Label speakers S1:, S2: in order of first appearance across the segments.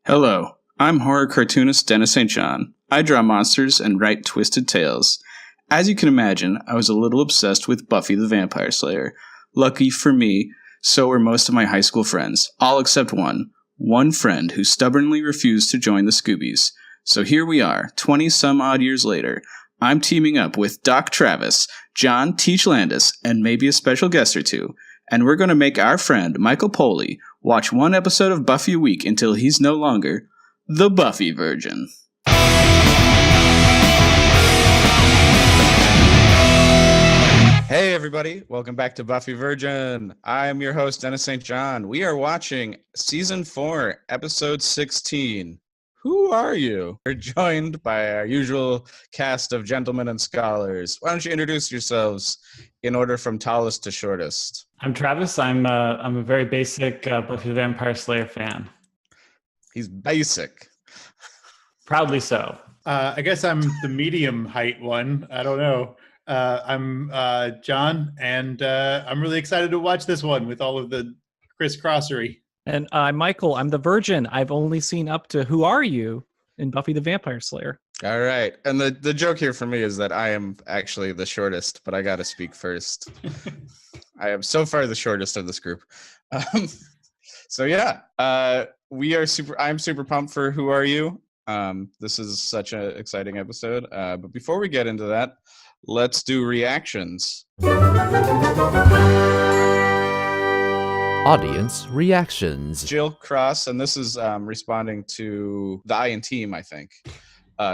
S1: Hello, I'm horror cartoonist Dennis St. John. I draw monsters and write twisted tales. As you can imagine, I was a little obsessed with Buffy the Vampire Slayer. Lucky for me, so were most of my high school friends, all except one. One friend who stubbornly refused to join the Scoobies. So here we are, 20-some-odd years later. I'm teaming up with Doc Travis, John Teach Landis, and maybe a special guest or two. And we're going to make our friend, Michael Poley, watch one episode of Buffy a week until he's no longer the Buffy Virgin.
S2: Hey everybody, welcome back to Buffy Virgin. I'm your host, Dennis St. John. We are watching Season 4, Episode 16. Who are you? We're joined by our usual cast of gentlemen and scholars. Why don't you introduce yourselves in order from tallest to shortest?
S3: I'm Travis. I'm a very basic Buffy the Vampire Slayer fan.
S2: He's basic.
S3: Proudly so.
S4: I guess I'm the medium height one. I don't know. I'm John, and I'm really excited to watch this one with all of the crisscrossery.
S5: And I'm Michael. I'm the virgin. I've only seen up to Who Are You in Buffy the Vampire Slayer.
S2: All right. And the joke here for me is that I am actually the shortest, but I got to speak first. I am so far the shortest of this group. I'm super pumped for Who Are You? This is such an exciting episode. But before we get into that, let's do reactions.
S6: Audience reactions.
S2: Jill Cross, and this is responding to the Iron Team, I think,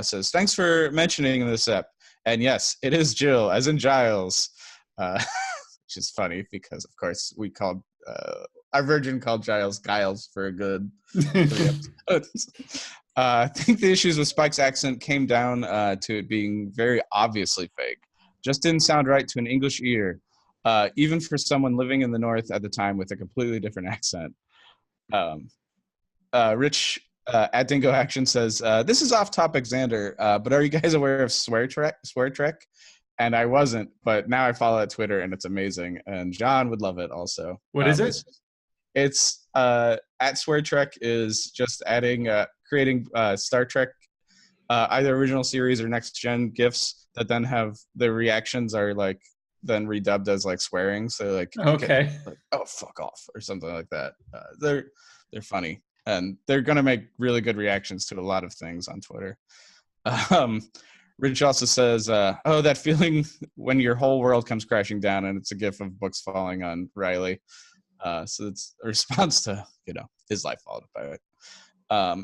S2: says, thanks for mentioning this ep. And yes, it is Jill, as in Giles, which is funny because, of course, we called our virgin called Giles for a good 3 episodes. I think the issues with Spike's accent came down to it being very obviously fake. Just didn't sound right to an English ear. Even for someone living in the North at the time with a completely different accent. Rich at Dingo Action says, this is off topic, Xander, but are you guys aware of Swear Trek? And I wasn't, but now I follow at Twitter and it's amazing. And John would love it also.
S4: What is it?
S2: It's at Swear Trek is just creating Star Trek, either original series or next gen GIFs that then have the reactions are like, then redubbed as like swearing, so like
S4: okay,
S2: like, oh fuck off or something like that. They're funny and they're gonna make really good reactions to a lot of things on Twitter. Rich also says, oh, that feeling when your whole world comes crashing down, and it's a gif of books falling on Riley. So it's a response to his life falling apart.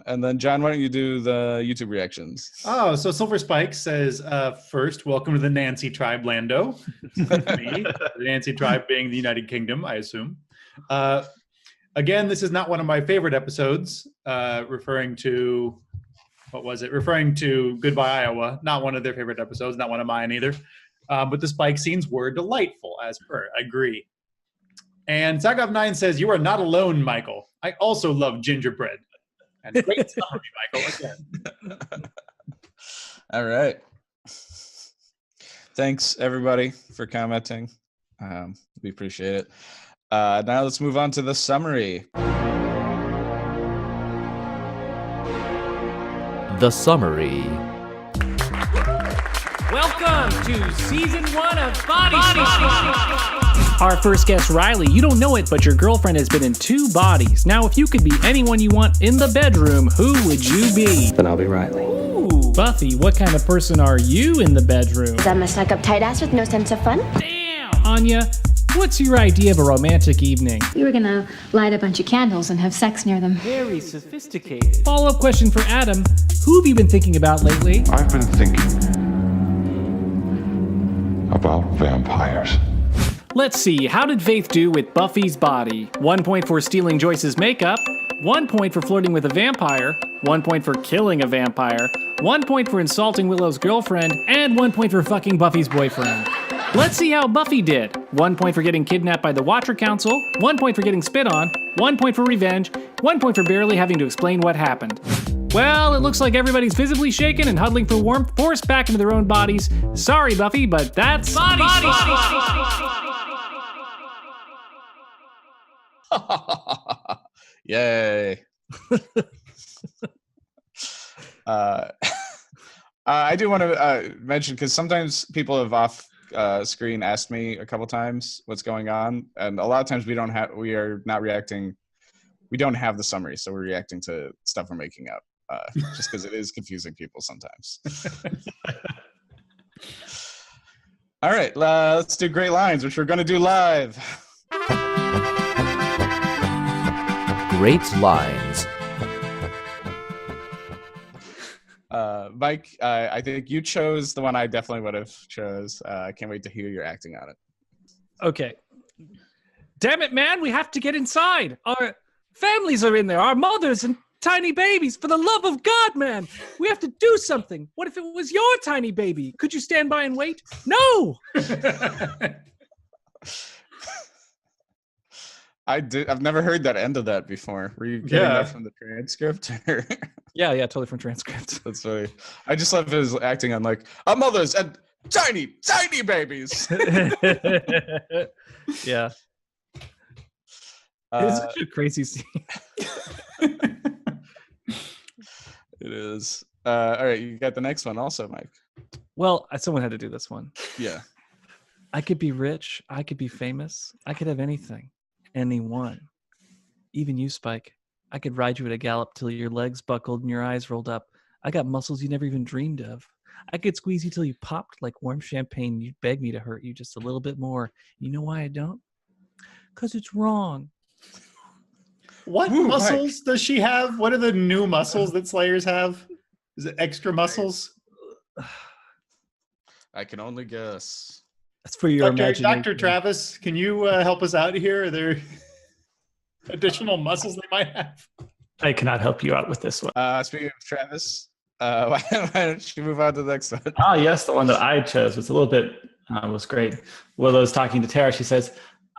S2: And then John, why don't you do the YouTube reactions?
S4: Oh, so Silver Spike says, first, welcome to the Nancy Tribe, Lando. Me, the Nancy Tribe being the United Kingdom, I assume. Again, this is not one of my favorite episodes, referring to Goodbye, Iowa. Not one of their favorite episodes, not one of mine either. But the Spike scenes were delightful, as per. I agree. And Zagov9 says, you are not alone, Michael. I also love gingerbread. And great summary, Michael, again.
S2: All right. Thanks, everybody, for commenting. We appreciate it. Now let's move on to the summary.
S6: The summary.
S5: Welcome to Season 1 of Body Swap. Our first guest, Riley, you don't know it, but your girlfriend has been in 2 bodies. Now, if you could be anyone you want in the bedroom, who would you be?
S7: Then I'll be Riley.
S5: Ooh, Buffy, what kind of person are you in the bedroom?
S8: I'm a stuck-up tight ass with no sense of fun.
S5: Damn! Anya, what's your idea of a romantic evening?
S8: We were gonna light a bunch of candles and have sex near them.
S5: Very sophisticated. Follow-up question for Adam. Who have you been thinking about lately?
S9: I've been thinking about vampires.
S5: Let's see, how did Faith do with Buffy's body? 1 point for stealing Joyce's makeup, 1 point for flirting with a vampire, 1 point for killing a vampire, 1 point for insulting Willow's girlfriend, and 1 point for fucking Buffy's boyfriend. Let's see how Buffy did. 1 point for getting kidnapped by the Watcher Council, 1 point for getting spit on, 1 point for revenge, 1 point for barely having to explain what happened. Well, it looks like everybody's visibly shaken and huddling for warmth, forced back into their own bodies. Sorry, Buffy, but that's Body
S2: Yay. I do want to mention, because sometimes people have off screen asked me a couple times what's going on, and a lot of times we don't have the summary, so we're reacting to stuff we're making up, just because it is confusing people sometimes. All right, let's do Great Lines, which we're going to do live.
S6: Great Lines.
S2: Mike, I think you chose the one I definitely would have chose. I can't wait to hear your acting on it.
S5: Okay. Damn it, man. We have to get inside. Our families are in there. Our mothers and tiny babies. For the love of God, man. We have to do something. What if it was your tiny baby? Could you stand by and wait? No.
S2: I've never heard that end of that before. Were you getting that from the transcript?
S5: Yeah, totally from transcript.
S2: That's funny. I just love his acting on like our mothers and tiny babies.
S5: Yeah. It's such a crazy scene.
S2: It is. All right, you got the next one also, Mike.
S5: Well, someone had to do this one.
S2: Yeah.
S5: I could be rich. I could be famous. I could have anything. Anyone. Even you, Spike. I could ride you at a gallop till your legs buckled and your eyes rolled up. I got muscles you never even dreamed of. I could squeeze you till you popped like warm champagne. You'd beg me to hurt you just a little bit more. You know why I don't? Because it's wrong.
S4: What muscles does she have? What are the new muscles that Slayers have? Is it extra muscles?
S2: I can only guess.
S5: That's for your imagination.
S4: Dr. Travis, can you help us out here? Are there additional muscles they might have?
S3: I cannot help you out with this one.
S2: Speaking of Travis, why don't you move on to the next one?
S3: Ah, yes, the one that I chose was a little bit, was great. Willow's talking to Tara. She says,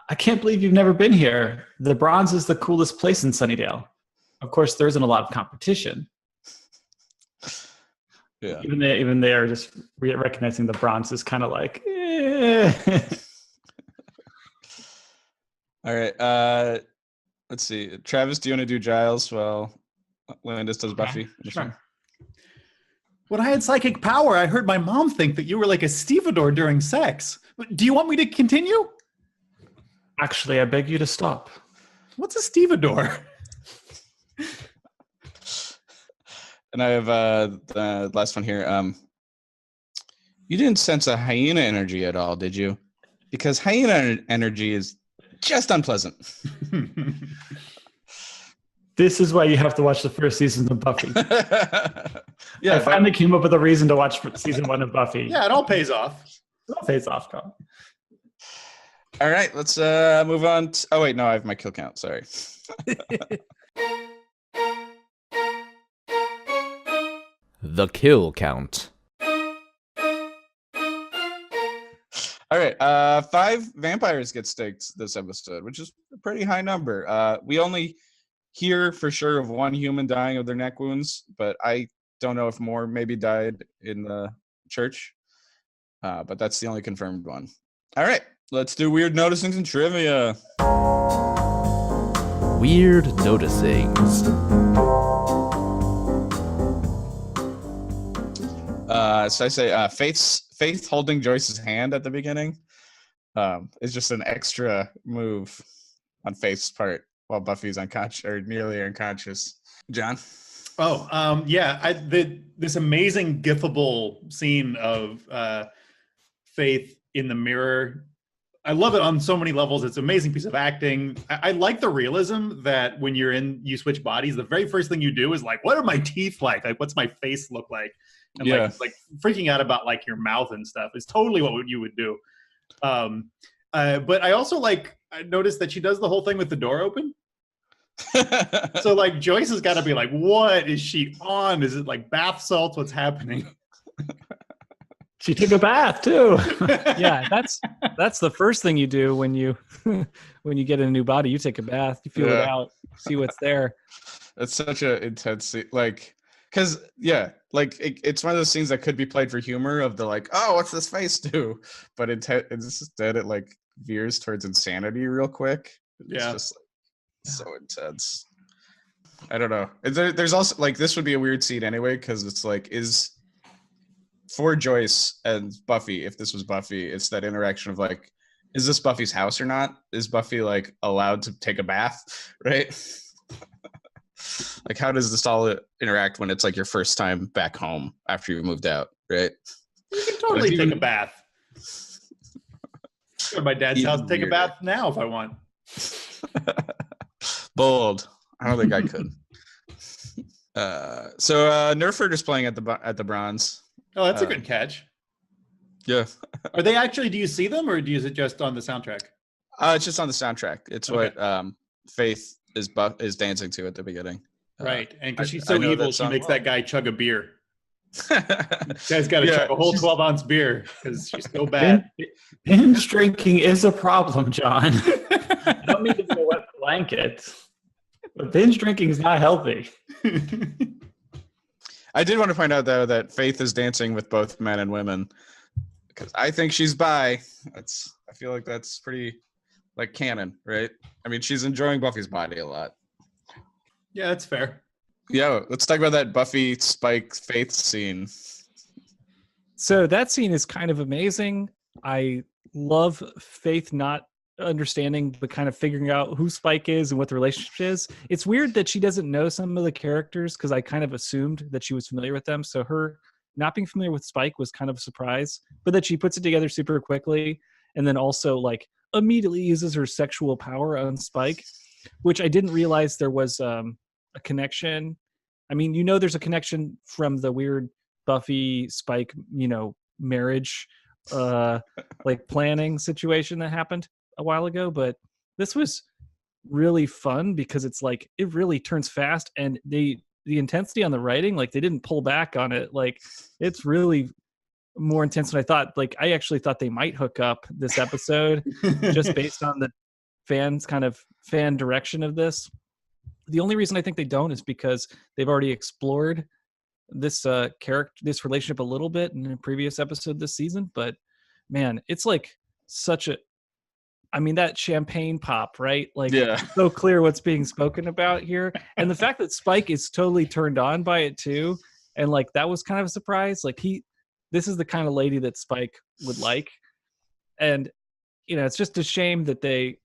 S3: I can't believe you've never been here. The Bronze is the coolest place in Sunnydale. Of course, there isn't a lot of competition.
S2: Yeah.
S3: Even they are just recognizing the Bronze is kind of like, eh.
S2: All right. Let's see. Travis, do you want to do Giles while Landis does Buffy?
S4: Sure. When I had psychic power, I heard my mom think that you were like a stevedore during sex. Do you want me to continue?
S3: Actually, I beg you to stop.
S4: What's a stevedore?
S2: And I have the last one here. You didn't sense a hyena energy at all, did you? Because hyena energy is just unpleasant.
S3: This is why you have to watch the first season of Buffy.
S2: Yeah,
S3: I finally came up with a reason to watch season 1 of Buffy.
S4: Yeah, it all pays off.
S3: It all pays off, Carl.
S2: All right, let's move on. Oh, wait, no, I have my kill count. Sorry.
S6: The kill count.
S2: All right, 5 vampires get staked this episode, which is a pretty high number. We only hear for sure of 1 human dying of their neck wounds, but I don't know if more maybe died in the church. But that's the only confirmed one. All right, let's do weird noticings and trivia.
S6: Weird noticings.
S2: So I say Faith holding Joyce's hand at the beginning is just an extra move on Faith's part while Buffy's unconscious or nearly unconscious. John?
S4: Oh, yeah. This amazing gifable scene of Faith in the mirror. I love it on so many levels. It's an amazing piece of acting. I like the realism that when you switch bodies, the very first thing you do is like, what are my teeth like? Like, what's my face look like? And like freaking out about like your mouth and stuff is totally what you would do. But I also I noticed that she does the whole thing with the door open. So like Joyce has got to be like, what is she on? Is it like bath salts? What's happening?
S3: She took a bath too.
S5: Yeah, that's the first thing you do when you when you get in a new body. You take a bath, you feel it out, see what's there.
S2: That's such a intense because it's one of those scenes that could be played for humor of the like, oh, what's this face do? But instead it like veers towards insanity real quick. It's just so intense. I don't know. There's also like this would be a weird scene anyway because it's like for Joyce and Buffy. If this was Buffy, it's that interaction of like, is this Buffy's house or not? Is Buffy like allowed to take a bath? Right? Like, how does this all interact when it's like your first time back home after you moved out? Right?
S4: You can totally take a bath. Go to my dad's house and take a bath now if I want.
S2: Bold. I don't think I could. So Nerford is playing at the Bronze.
S4: Oh, that's a good catch.
S2: Yeah.
S4: Are they actually? Do you see them, or is it just on the soundtrack?
S2: It's just on the soundtrack. It's what Faith is dancing to at the beginning.
S4: Right, and because she's so evil, she makes that guy chug a beer. Guy's got to chug a whole 12-ounce beer because she's so bad.
S3: Binge drinking is a problem, John. I don't mean to be a wet blanket, but binge drinking is not healthy.
S2: I did want to point out, though, that Faith is dancing with both men and women because I think she's bi. I feel like that's pretty like canon, right? I mean, she's enjoying Buffy's body a lot.
S4: Yeah, that's fair.
S2: Yeah, let's talk about that Buffy Spike Faith scene.
S5: So that scene is kind of amazing. I love Faith not understanding, but kind of figuring out who Spike is and what the relationship is. It's weird that she doesn't know some of the characters because I kind of assumed that she was familiar with them. So her not being familiar with Spike was kind of a surprise, but that she puts it together super quickly and then also like immediately uses her sexual power on Spike, which I didn't realize there was a connection. I mean, there's a connection from the weird Buffy Spike, marriage, like planning situation that happened a while ago. But this was really fun because it's like, it really turns fast and the intensity on the writing, like they didn't pull back on it. Like it's really more intense than I thought. Like I actually thought they might hook up this episode just based on the fan direction of this. The only reason I think they don't is because they've already explored this this relationship a little bit in a previous episode this season. But man, it's like that champagne pop, right? Like it's so clear what's being spoken about here. And the fact that Spike is totally turned on by it too. And like, that was kind of a surprise. Like this is the kind of lady that Spike would like. And, it's just a shame that they,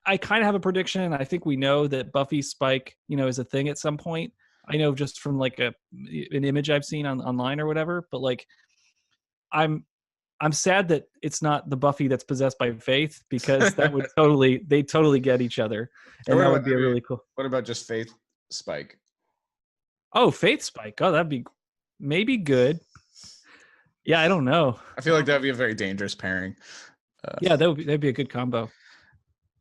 S5: I kind of have a prediction. I think we know that Buffy Spike, is a thing at some point. I know just from like an image I've seen online or whatever, but like, I'm sad that it's not the Buffy that's possessed by Faith because that would they totally get each other. And that would be really cool.
S2: What about just Faith Spike?
S5: Oh, Faith Spike. Oh, that'd be maybe good. Yeah, I don't know.
S2: I feel like that'd be a very dangerous pairing.
S5: Yeah, that'd be a good combo.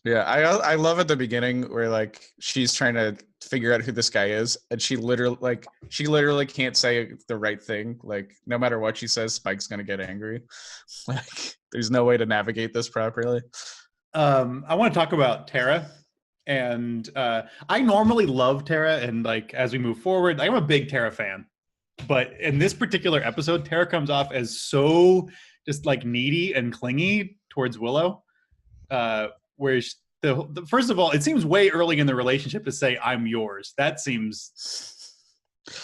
S2: Yeah, I love at the beginning where like she's trying to figure out who this guy is, and she literally can't say the right thing. Like no matter what she says, Spike's gonna get angry. Like there's no way to navigate this properly.
S4: I want to talk about Tara, and I normally love Tara, and like as we move forward, I'm a big Tara fan. But in this particular episode, Tara comes off as so just like needy and clingy towards Willow. Where first of all, it seems way early in the relationship to say I'm yours. That seems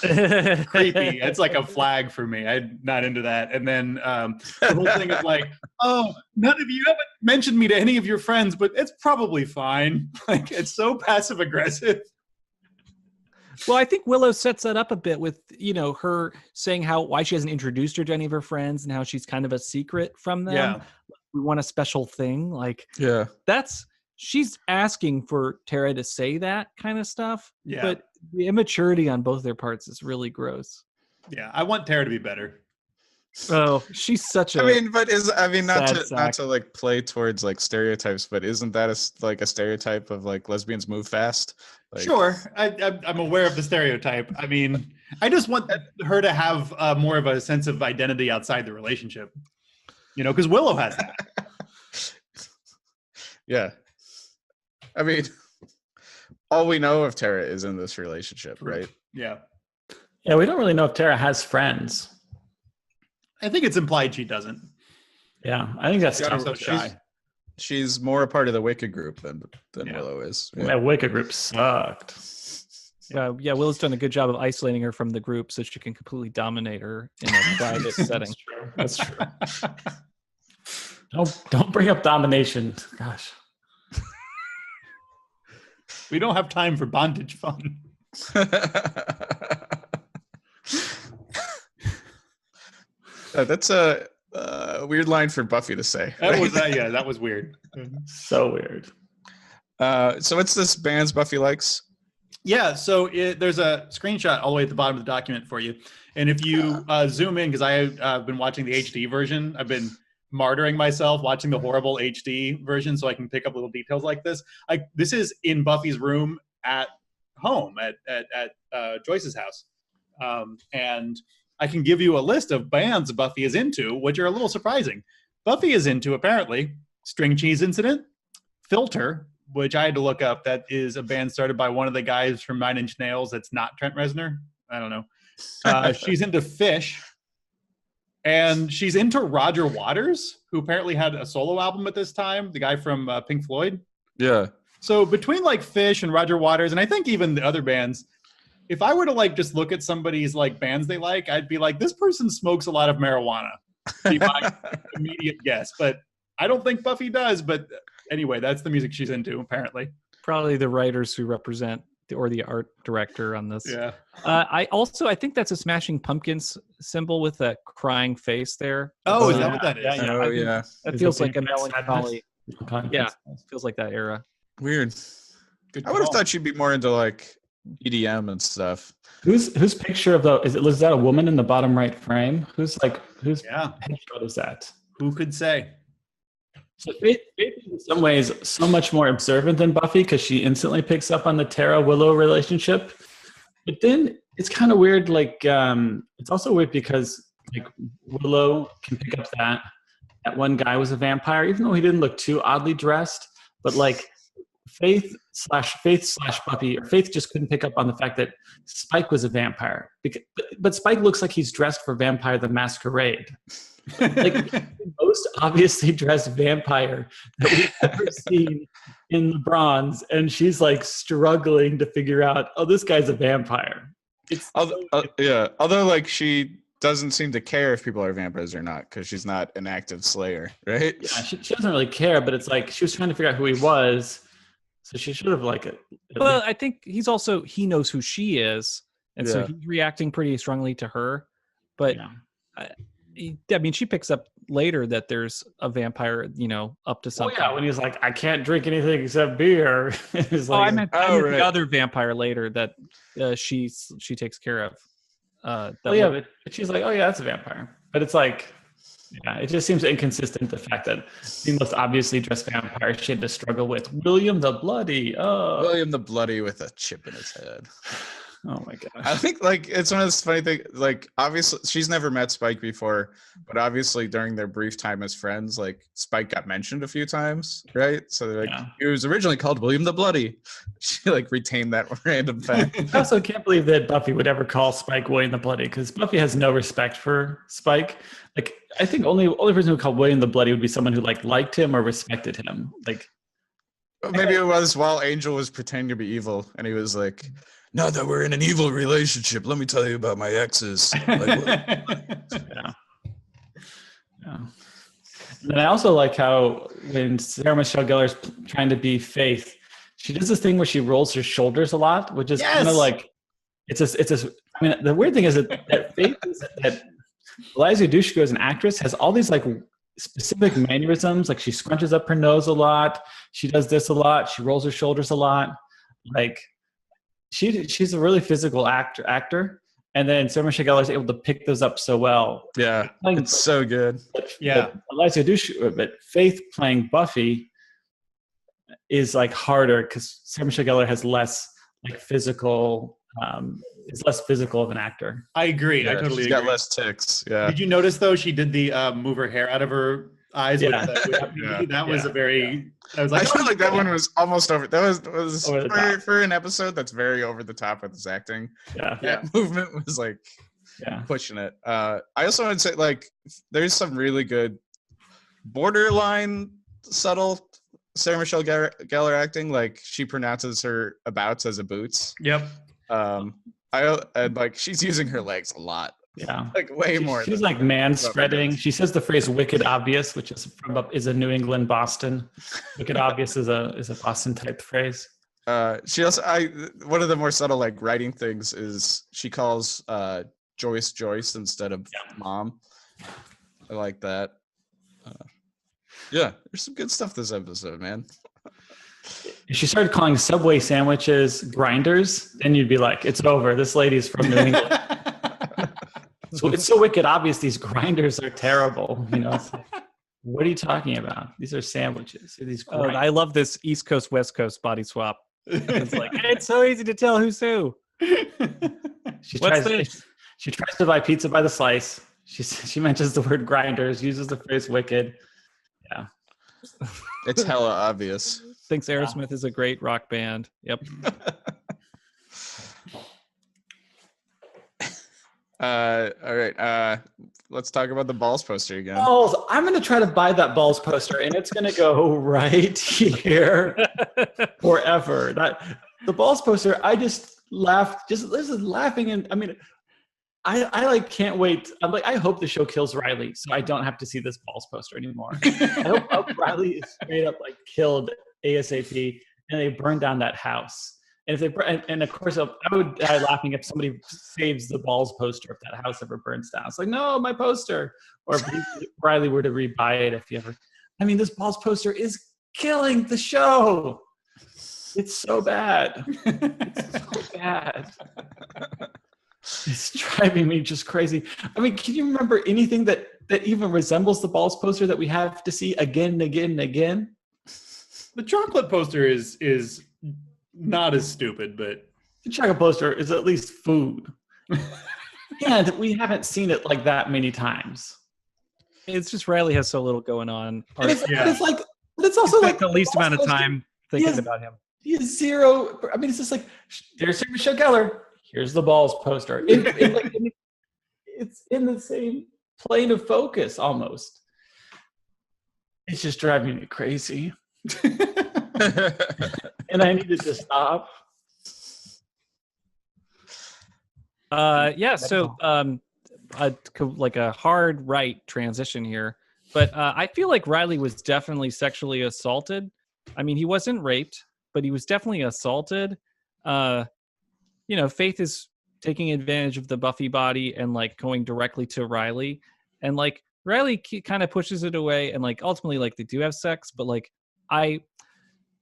S4: creepy. It's like a flag for me. I'm not into that. And then the whole thing is like, oh, none of you haven't mentioned me to any of your friends, but it's probably fine. Like it's so passive aggressive.
S5: Well, I think Willow sets that up a bit with, her saying why she hasn't introduced her to any of her friends and how she's kind of a secret from them.
S4: Yeah.
S5: We want a special thing. Like,
S2: yeah,
S5: she's asking for Tara to say that kind of stuff.
S4: Yeah.
S5: But the immaturity on both their parts is really gross.
S4: Yeah. I want Tara to be better.
S5: Oh, she's such a.
S2: Not to like play towards like stereotypes, but isn't that a stereotype of like lesbians move fast? Like,
S4: sure, I'm aware of the stereotype. I mean, I just want her to have more of a sense of identity outside the relationship. Because Willow has that.
S2: Yeah, I mean, all we know of Tara is in this relationship, right?
S4: Yeah.
S3: Yeah, we don't really know if Tara has friends.
S4: I think it's implied she doesn't.
S3: Yeah, I think that's
S4: so shy.
S2: She's more a part of the Wicked group than Willow is.
S3: Yeah. That Wicked group sucked.
S5: Yeah, Will's done a good job of isolating her from the group so she can completely dominate her in a private setting.
S3: That's true. Don't bring up domination. Gosh.
S4: We don't have time for bondage fun.
S2: That's a weird line for Buffy to say.
S4: That was weird.
S3: So weird.
S2: So what's this band's Buffy likes?
S4: Yeah, so there's a screenshot all the way at the bottom of the document for you. And if you zoom in, because I've been watching the HD version, I've been martyring myself watching the horrible HD version so I can pick up little details like this. This is in Buffy's room at home at Joyce's house. And I can give you a list of bands Buffy is into, which are a little surprising. Buffy is into, apparently, String Cheese Incident, Filter, which I had to look up. That is a band started by one of the guys from Nine Inch Nails that's not Trent Reznor. I don't know. She's into Fish. And she's into Roger Waters, who apparently had a solo album at this time, the guy from Pink Floyd.
S2: Yeah.
S4: So between like Fish and Roger Waters, and I think even the other bands, if I were to like just look at somebody's like bands they like, I'd be like, this person smokes a lot of marijuana. Be my immediate guess. But I don't think Buffy does. But anyway, that's the music she's into, apparently.
S5: Probably the writers who represent or the art director on this.
S4: Yeah.
S5: I think that's a Smashing Pumpkins symbol with a crying face there.
S4: Oh, is that what that is?
S3: Yeah.
S2: Oh, yeah.
S5: That
S3: Is
S5: feels
S3: it
S5: like a
S3: being
S5: melancholy.
S3: sadness?
S5: Yeah, feels like that era.
S2: Weird.
S4: Good
S2: I would have
S4: call.
S2: thought she'd be more into like EDM and stuff.
S3: Whose picture of is that a woman in the bottom right frame? Whose
S4: Yeah.
S3: headshot is that?
S4: Who could say?
S3: So Faith is in some ways so much more observant than Buffy because she instantly picks up on the Tara Willow relationship. But then it's kind of weird. Like it's also weird because like Willow can pick up that one guy was a vampire, even though he didn't look too oddly dressed. But like Faith slash Buffy, or Faith just couldn't pick up on the fact that Spike was a vampire. But Spike looks like he's dressed for Vampire the Masquerade. Like the most obviously dressed vampire that we've ever seen in the Bronze, and she's like struggling to figure out, oh, this guy's a vampire. It's
S2: although like she doesn't seem to care if people are vampires or not because she's not an active slayer, right?
S3: Yeah, she doesn't really care, but it's like she was trying to figure out who he was, so she should have like
S5: Well, I think he knows who she is, and so he's reacting pretty strongly to her. But I mean, she picks up later that there's a vampire, up to something.
S3: Oh yeah, when he's like, I can't drink anything except beer.
S5: I meant the other vampire later that she takes care of.
S3: But she's like, oh yeah, that's a vampire. But it's like, it just seems inconsistent, the fact that the most obviously dressed vampire she had to struggle with William the Bloody. Oh,
S2: William the Bloody with a chip in his head.
S3: Oh my gosh.
S2: I think like it's one of those funny things. Like obviously she's never met Spike before, but obviously during their brief time as friends, like Spike got mentioned a few times, right? So they're like, he was originally called William the Bloody. She like retained that random fact.
S3: I also can't believe that Buffy would ever call Spike William the Bloody, because Buffy has no respect for Spike. Like I think only person who called William the Bloody would be someone who like liked him or respected him. Like
S2: maybe it was while Angel was pretending to be evil, and he was like, now that we're in an evil relationship, let me tell you about my exes. Like,
S3: yeah. And I also like how when Sarah Michelle Gellar's trying to be Faith, she does this thing where she rolls her shoulders a lot, which is kind of like I mean, the weird thing is that Faith is that Eliza Dushku as an actress has all these like specific mannerisms. Like she scrunches up her nose a lot. She does this a lot. She rolls her shoulders a lot. Like she's a really physical actor. And then Sarah Michelle Gellar is able to pick those up so well.
S2: Yeah, it's so good.
S3: But Eliza Dushku, but Faith playing Buffy is like harder because Sarah Michelle Gellar has less like physical, is less physical of an actor.
S4: I agree.
S2: Yeah,
S4: I totally
S2: she's
S4: agree.
S2: got less ticks. Yeah.
S4: Did you notice though she did the move her hair out of her eyes? With that was a very. I was like,
S2: I feel like that one was almost over. That was
S3: over
S2: for an episode that's very over the top with his acting.
S3: Yeah.
S2: That movement was like pushing it. I also want to say like there's some really good borderline subtle Sarah Michelle Gellar acting. Like she pronounces her abouts as a boots.
S4: Yep.
S2: And like she's using her legs a lot,
S3: Yeah.
S2: like way more.
S3: She's like man spreading. She says the phrase "wicked obvious," which is a New England Boston. Wicked obvious is a Boston type phrase.
S2: She also one of the more subtle like writing things is she calls Joyce instead of mom. I like that. Yeah, there's some good stuff this episode, man.
S3: If she started calling Subway sandwiches grinders, then you'd be like, it's over. This lady's from New England. So it's so wicked obvious these grinders are terrible. You know, it's like, what are you talking about? These are sandwiches. These
S5: I love this East Coast, West Coast body swap. It's like, it's so easy to tell who's who.
S3: She tries to buy pizza by the slice. She mentions the word grinders, uses the phrase wicked. Yeah.
S2: It's hella obvious.
S5: Thinks Aerosmith is a great rock band. Yep.
S2: All right. Let's talk about the balls poster again.
S3: Balls. I'm going to try to buy that balls poster, and it's going to go right here forever. The balls poster. I just laughed. This is laughing, and I mean, I like can't wait. I'm like, I hope the show kills Riley, so I don't have to see this balls poster anymore. I hope Riley is straight up like killed ASAP, and they burn down that house. And if and of course, I would die laughing if somebody saves the balls poster if that house ever burns down. It's like, no, my poster. Or if Riley were to rebuy it, if you ever. I mean, this balls poster is killing the show. It's so bad. It's so bad. It's driving me just crazy. I mean, can you remember anything that even resembles the balls poster that we have to see again and again and again?
S4: The chocolate poster is not as stupid, but
S3: the chocolate poster is at least food. And we haven't seen it like that many times.
S5: It's just Riley has so little going on.
S3: But it's also like
S5: the least amount of time thinking about him.
S3: He has zero. I mean, it's just like, there's Michelle Gellar. Here's the balls poster. It's in the same plane of focus almost. It's just driving me crazy. And I needed to stop.
S5: So like a hard right transition here. But I feel like Riley was definitely sexually assaulted. I mean, he wasn't raped, but he was definitely assaulted. Faith is taking advantage of the Buffy body and like going directly to Riley. And like Riley kind of pushes it away and like ultimately like they do have sex, but like I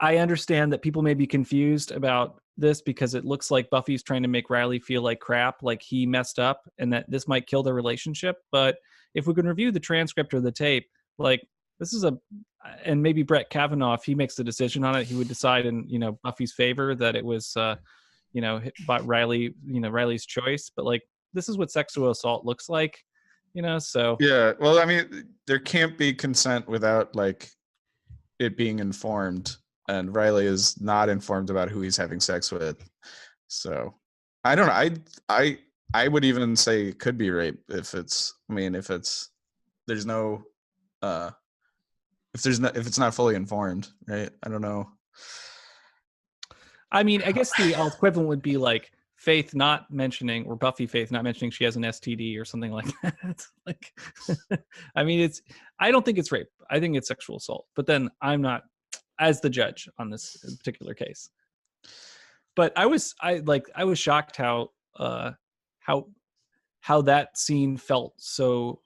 S5: understand that people may be confused about this because it looks like Buffy's trying to make Riley feel like crap, like he messed up and that this might kill their relationship. But if we can review the transcript or the tape, like this is and maybe Brett Kavanaugh, if he makes the decision on it, he would decide in, Buffy's favor that it was, Riley's choice. But like, this is what sexual assault looks like, so.
S2: Yeah. Well, I mean, there can't be consent without like it being informed. And Riley is not informed about who he's having sex with. So I don't know. I would even say it could be rape if it's not fully informed, right? I don't know.
S5: I mean, I guess the equivalent would be like Faith not mentioning, or Buffy Faith not mentioning she has an STD or something like that. Like, I mean, I don't think it's rape. I think it's sexual assault. But then I'm not as the judge on this particular case. But I was shocked how that scene felt so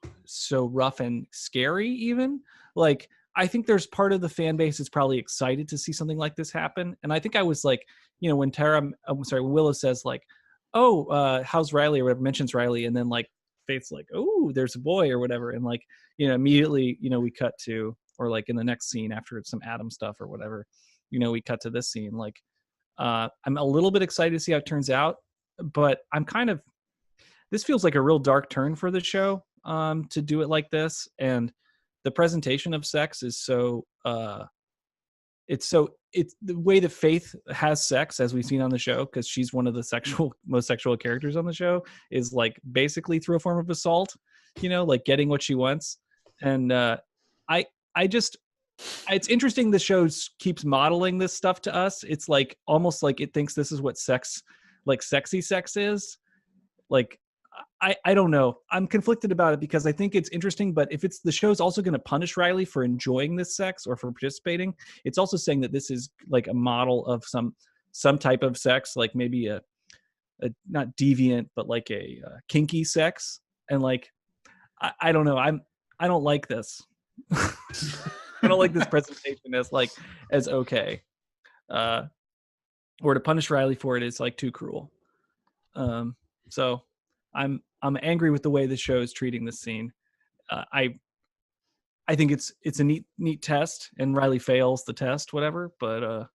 S5: rough and scary even. Like, I think there's part of the fan base is probably excited to see something like this happen. And I think I was like, when when Willow says like, oh, how's Riley or whatever, mentions Riley. And then like Faith's like, oh, there's a boy or whatever. And like, immediately, we cut to, or like in the next scene after some Adam stuff or whatever, we cut to this scene. Like, I'm a little bit excited to see how it turns out, but this feels like a real dark turn for the show to do it like this. And the presentation of sex is it's the way that Faith has sex, as we've seen on the show, because she's one of the most sexual characters on the show, is like basically through a form of assault, like getting what she wants. And it's interesting the show keeps modeling this stuff to us. It's like almost like it thinks this is what sex like sexy sex is. Like, I don't know. I'm conflicted about it because I think it's interesting, but if it's the show's also going to punish Riley for enjoying this sex or for participating, it's also saying that this is like a model of some type of sex, like maybe a not deviant, but like a kinky sex. And like, I don't know. I don't like this. I don't like this presentation as okay. Or to punish Riley for it is like too cruel. So I'm angry with the way the show is treating this scene. I think it's a neat test, and Riley fails the test, whatever. But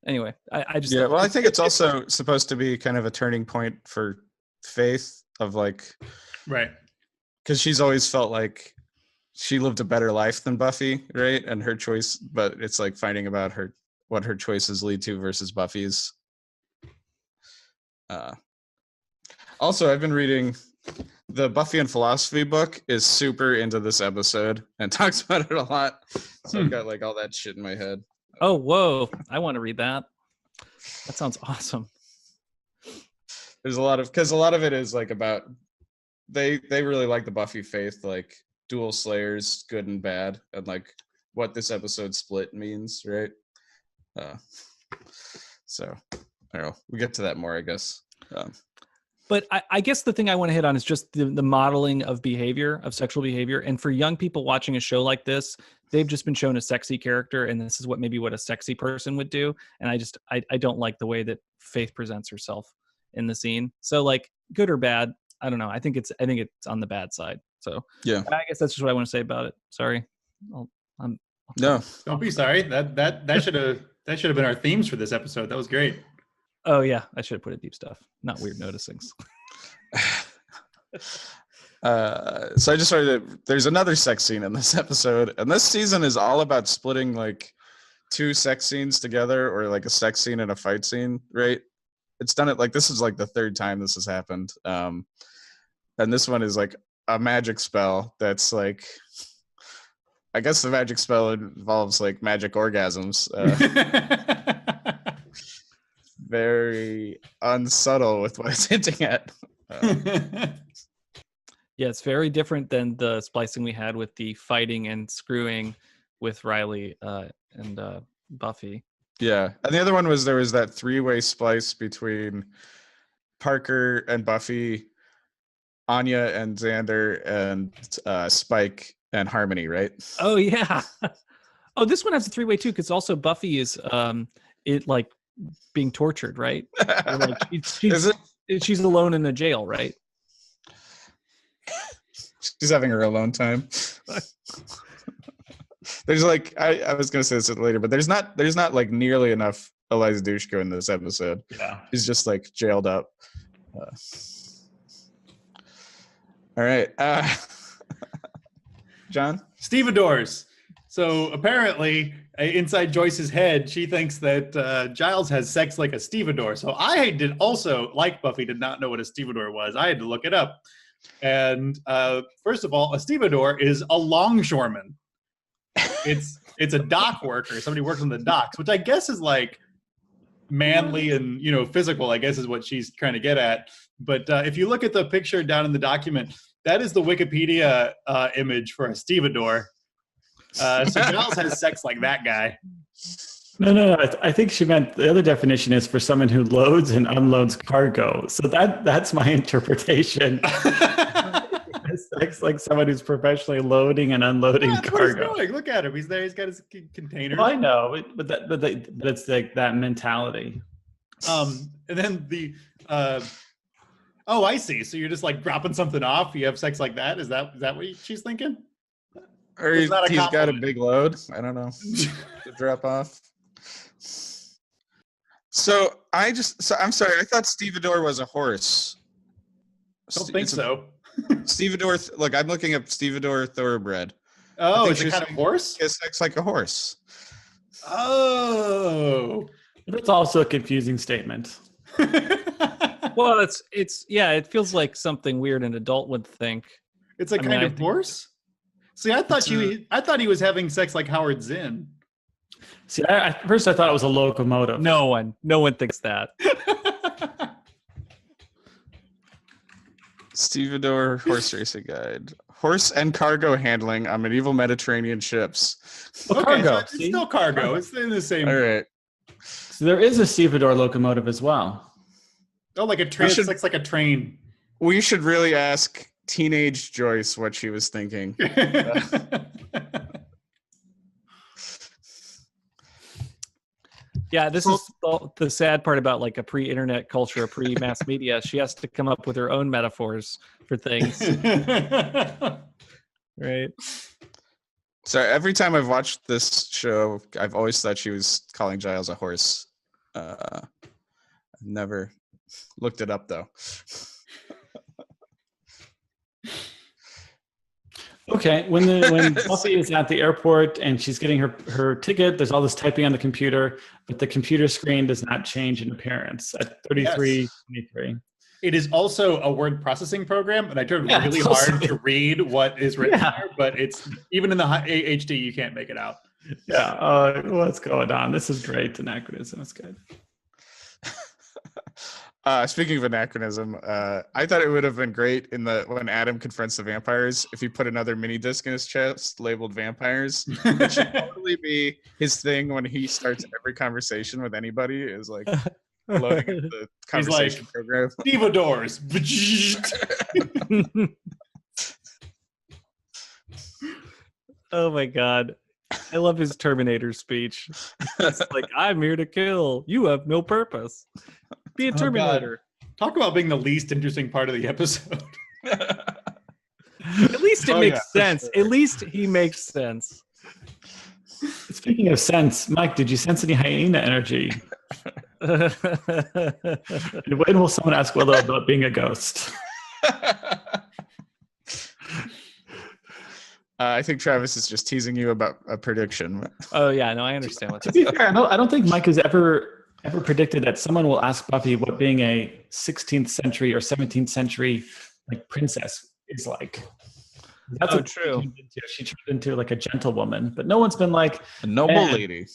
S5: anyway, I just
S2: Well, I think it's also supposed to be kind of a turning point for Faith of like,
S4: Right.
S2: because she's always felt like she lived a better life than Buffy, right? And her choice, but it's like finding about what her choices lead to versus Buffy's. Also, I've been reading the Buffy and Philosophy book is super into this episode and talks about it a lot. So I've got like all that shit in my head.
S5: Oh, whoa. I want to read that. That sounds awesome.
S2: There's a lot of it is like about they really like the Buffy Faith, like dual slayers, good and bad, and like what this episode split means, right? So I don't know. We'll get to that more, I guess.
S5: But I guess the thing I want to hit on is just the modeling of behavior, of sexual behavior. And for young people watching a show like this, they've just been shown a sexy character, and this is maybe what a sexy person would do. And I don't like the way that Faith presents herself in the scene. So like, good or bad, I don't know. I think it's on the bad side. So
S2: yeah,
S5: I guess that's just what I want to say about it. Sorry.
S2: No,
S4: don't be sorry. That should have been our themes for this episode. That was great.
S5: Oh yeah, I should have put it deep stuff, not weird noticings.
S2: So I just started. There's another sex scene in this episode, and this season is all about splitting like two sex scenes together, or like a sex scene and a fight scene, right? It's done it like this is like the third time this has happened, and this one is like a magic spell that's like, I guess the magic spell involves like magic orgasms. Very unsubtle with what it's hinting at.
S5: Yeah, it's very different than the splicing we had with the fighting and screwing with Riley and Buffy.
S2: Yeah, and the other one was there was that three-way splice between Parker and Buffy, Anya and Xander, and Spike and Harmony, right?
S5: Oh yeah. Oh, this one has a three-way too, because also Buffy is being tortured, right? Or like she's alone in a jail, right?
S2: She's having her alone time. There's like I was gonna say this later, but there's not like nearly enough Eliza Dushku in this episode.
S4: Yeah,
S2: she's just like jailed up. All right, John,
S4: stevedores. So apparently, inside Joyce's head, she thinks that Giles has sex like a stevedore. So I did also, like Buffy, did not know what a stevedore was. I had to look it up. And first of all, a stevedore is a longshoreman. It's a dock worker, somebody who works on the docks, which I guess is like manly and physical, I guess is what she's trying to get at. But if you look at the picture down in the document, that is the Wikipedia image for a stevedore. So Giles has sex like that guy.
S3: No. I think she meant the other definition is for someone who loads and unloads cargo. So that's my interpretation. Sex like someone who's professionally loading and unloading cargo.
S4: What he's doing. Look at him. He's there. He's got his container.
S3: Well, I know, but it's like that mentality.
S4: And then the oh, I see. So you're just like dropping something off. You have sex like that. Is that what she's thinking?
S2: Or he's got a big load. I don't know. To drop off. So I'm sorry. I thought stevedore was a horse.
S4: Don't think so.
S2: Stevedore. Look, I'm looking up stevedore thoroughbred.
S4: Oh, it's a kind of horse?
S2: It looks like a horse.
S4: Oh.
S3: That's also a confusing statement.
S5: Well, it feels like something weird an adult would think.
S4: It's a kind of horse? See, I thought he was having sex like Howard Zinn.
S3: See, at first I thought it was a locomotive.
S5: No one thinks that.
S2: Stevedore horse racing guide. Horse and cargo handling on medieval Mediterranean ships.
S3: Well,
S4: Okay,
S3: cargo.
S4: so it's
S3: See?
S4: still cargo. It's in the same.
S2: All right.
S3: So there is a stevedore locomotive as well.
S4: Oh, like a train.
S2: should-
S4: It's like a train.
S2: We should really ask teenage Joyce what she was thinking.
S5: Yeah, this is the sad part about like a pre-internet culture, a pre-mass media. She has to come up with her own metaphors for things, right?
S2: So every time I've watched this show, I've always thought she was calling Giles a horse. I've never looked it up though.
S3: Okay, when Buffy is at the airport and she's getting her ticket, there's all this typing on the computer, but the computer screen does not change in appearance at 33:23.
S4: It is also a word processing program, and I tried
S3: Yeah,
S4: really
S3: it's also-
S4: hard to read what is written
S3: Yeah.
S4: there, but it's even in the HD, you can't make it out.
S3: Yeah, what's going on? This is great anachronism. It's good.
S2: Speaking of anachronism, I thought it would have been great when Adam confronts the vampires if he put another mini disc in his chest labeled vampires. It should totally be his thing when he starts every conversation with anybody is like loading up the conversation program.
S4: Stevedores.
S5: Oh my god. I love his Terminator speech. It's like, I'm here to kill. You have no purpose. Be a
S4: God.
S5: Terminator.
S4: Talk about being the least interesting part of the episode.
S5: At least it makes sense.
S2: sure.
S5: At least he makes sense.
S3: Speaking of sense, Mike, did you sense any hyena energy? And when will someone ask Willow about being a ghost?
S2: I think Travis is just teasing you about a prediction.
S5: Oh yeah, no, I understand what
S3: To
S5: this
S3: be fair, I don't think Mike has ever predicted that someone will ask Buffy what being a 16th century or 17th century like princess is like. That's what
S5: true.
S3: She turned into like a gentlewoman, but no one's been like,
S2: A noble
S3: Man.
S2: lady.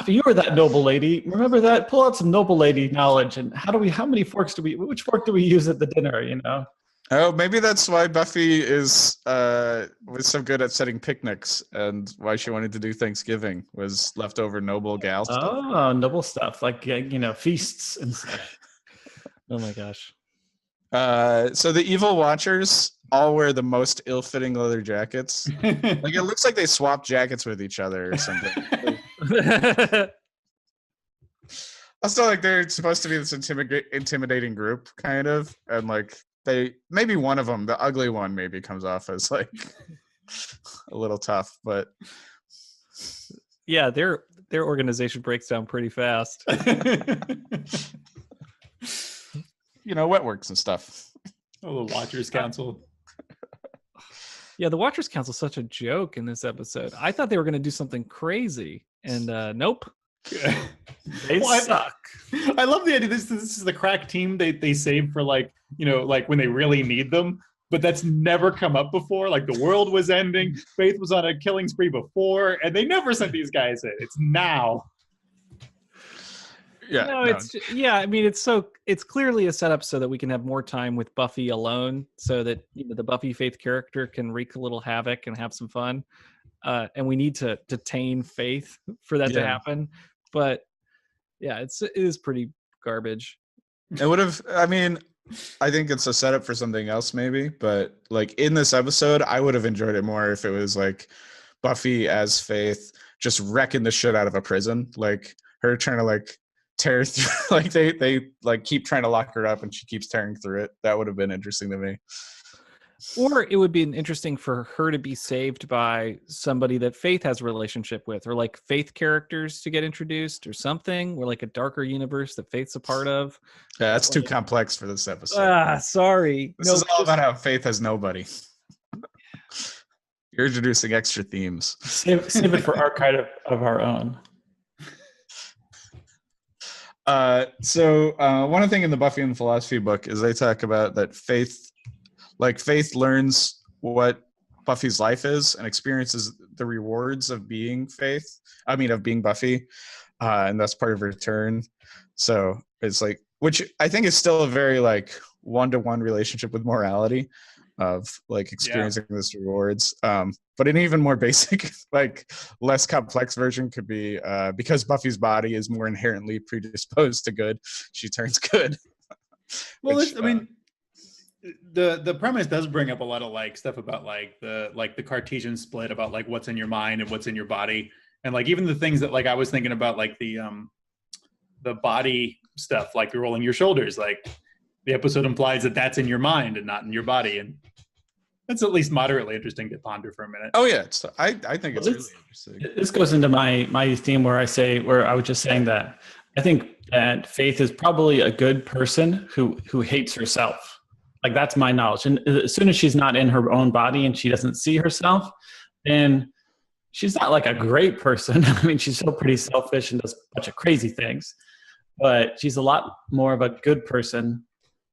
S3: you were that noble lady. Remember that? Pull out some noble lady knowledge. And how many forks which fork do we use at the dinner, you know?
S2: Oh, maybe that's why Buffy was so good at setting picnics and why she wanted to do Thanksgiving was leftover noble gal stuff.
S3: Oh, noble stuff. Like, feasts and stuff.
S5: Oh my gosh.
S2: So the evil watchers all wear the most ill-fitting leather jackets. Like it looks like they swapped jackets with each other or something. Also, like they're supposed to be this intimidating group, kind of, and like maybe one of them, the ugly one, maybe comes off as like a little tough, but
S5: Yeah, their organization breaks down pretty fast.
S2: wet works and stuff.
S4: Oh, the Watchers Council.
S5: Yeah, the Watchers Council's such a joke in this episode. I thought they were going to do something crazy, and nope.
S3: They suck.
S4: I love the idea. This is the crack team they save for like when they really need them. But that's never come up before. Like the world was ending, Faith was on a killing spree before, and they never sent these guys in. It's now.
S2: Yeah,
S5: No, I mean, it's clearly a setup so that we can have more time with Buffy alone, so that the Buffy Faith character can wreak a little havoc and have some fun. And we need to detain Faith for that to happen. But yeah, it is pretty garbage.
S2: It would have. I mean, I think it's a setup for something else, maybe. But like in this episode, I would have enjoyed it more if it was like Buffy as Faith just wrecking the shit out of a prison, like her trying to like tear through. Like they like keep trying to lock her up, and she keeps tearing through it. That would have been interesting to me.
S5: Or it would be interesting for her to be saved by somebody that Faith has a relationship with, or like Faith characters to get introduced or something, or like a darker universe that Faith's a part of.
S2: Yeah, that's too complex for this episode.
S5: Sorry.
S2: This is all about how Faith has nobody. You're introducing extra themes.
S3: Save it for archive of our own.
S2: So one thing in the Buffy and Philosophy book is they talk about that Faith learns what Buffy's life is and experiences the rewards of being Buffy. And that's part of her turn. So it's like, which I think is still a very like one-to-one relationship with morality of like experiencing this rewards. But an even more basic, like less complex version could be because Buffy's body is more inherently predisposed to good, she turns good.
S4: Well,
S2: Which,
S4: I mean, the premise does bring up a lot of like stuff about like the Cartesian split about like what's in your mind and what's in your body, and like even the things that like I was thinking about, like the body stuff, like the rolling your shoulders, like the episode implies that that's in your mind and not in your body, and that's at least moderately interesting to ponder for a minute.
S2: oh yeah, I think it's really interesting.
S3: This goes into my theme where I was just saying that I think that Faith is probably a good person who hates herself. Like that's my knowledge. And as soon as she's not in her own body and she doesn't see herself, then she's not like a great person. I mean, she's still pretty selfish and does a bunch of crazy things, but she's a lot more of a good person.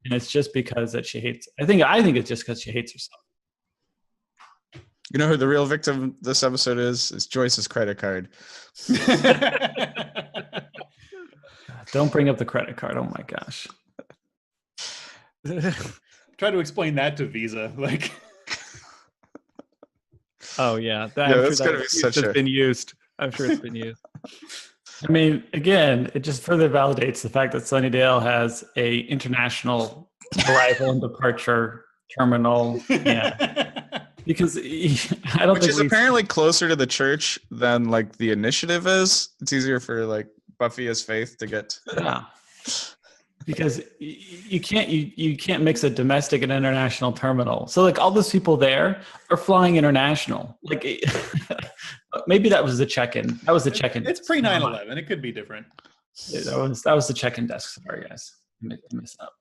S3: And it's just because that she hates. I think it's just because she hates herself.
S2: You know who the real victim this episode is? It's Joyce's credit card.
S3: Don't bring up the credit card. Oh my gosh.
S4: Try to explain that to Visa. Like,
S5: Oh yeah,
S2: that's gonna be such a.
S5: been used. I'm sure it's been used.
S3: I mean, again, it just further validates the fact that Sunnydale has a international arrival and departure terminal. Yeah. Because I don't
S2: Which
S3: think
S2: is apparently closer to the church than like the initiative is. It's easier for like Buffy as Faith to get.
S3: Yeah. Because you can't mix a domestic and international terminal. So like all those people there are flying international. Like maybe that was the check-in. That was the check-in.
S4: It's pre 9/11. It could be different.
S3: Yeah, that was the check-in desk. Sorry guys, I messed up.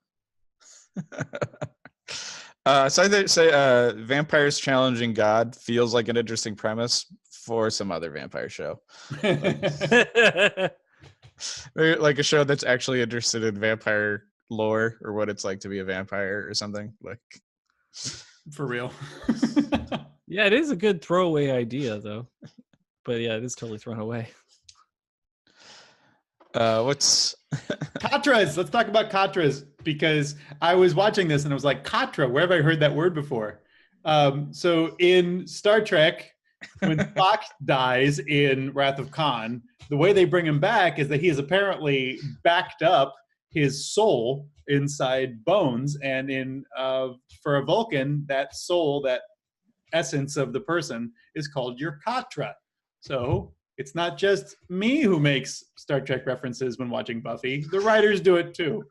S2: So I say vampires challenging God feels like an interesting premise for some other vampire show. Like a show that's actually interested in vampire lore or what it's like to be a vampire or something. Like
S4: For real.
S5: Yeah, it is a good throwaway idea though. But yeah, it is totally thrown away.
S2: What's
S4: Katras. Let's talk about Katras, because I was watching this and I was like, Katra, where have I heard that word before? So in Star Trek, when Spock dies in Wrath of Khan, the way they bring him back is that he has apparently backed up his soul inside bones, and for a Vulcan, that soul, that essence of the person, is called your Katra. So it's not just me who makes Star Trek references when watching Buffy. The writers do it too.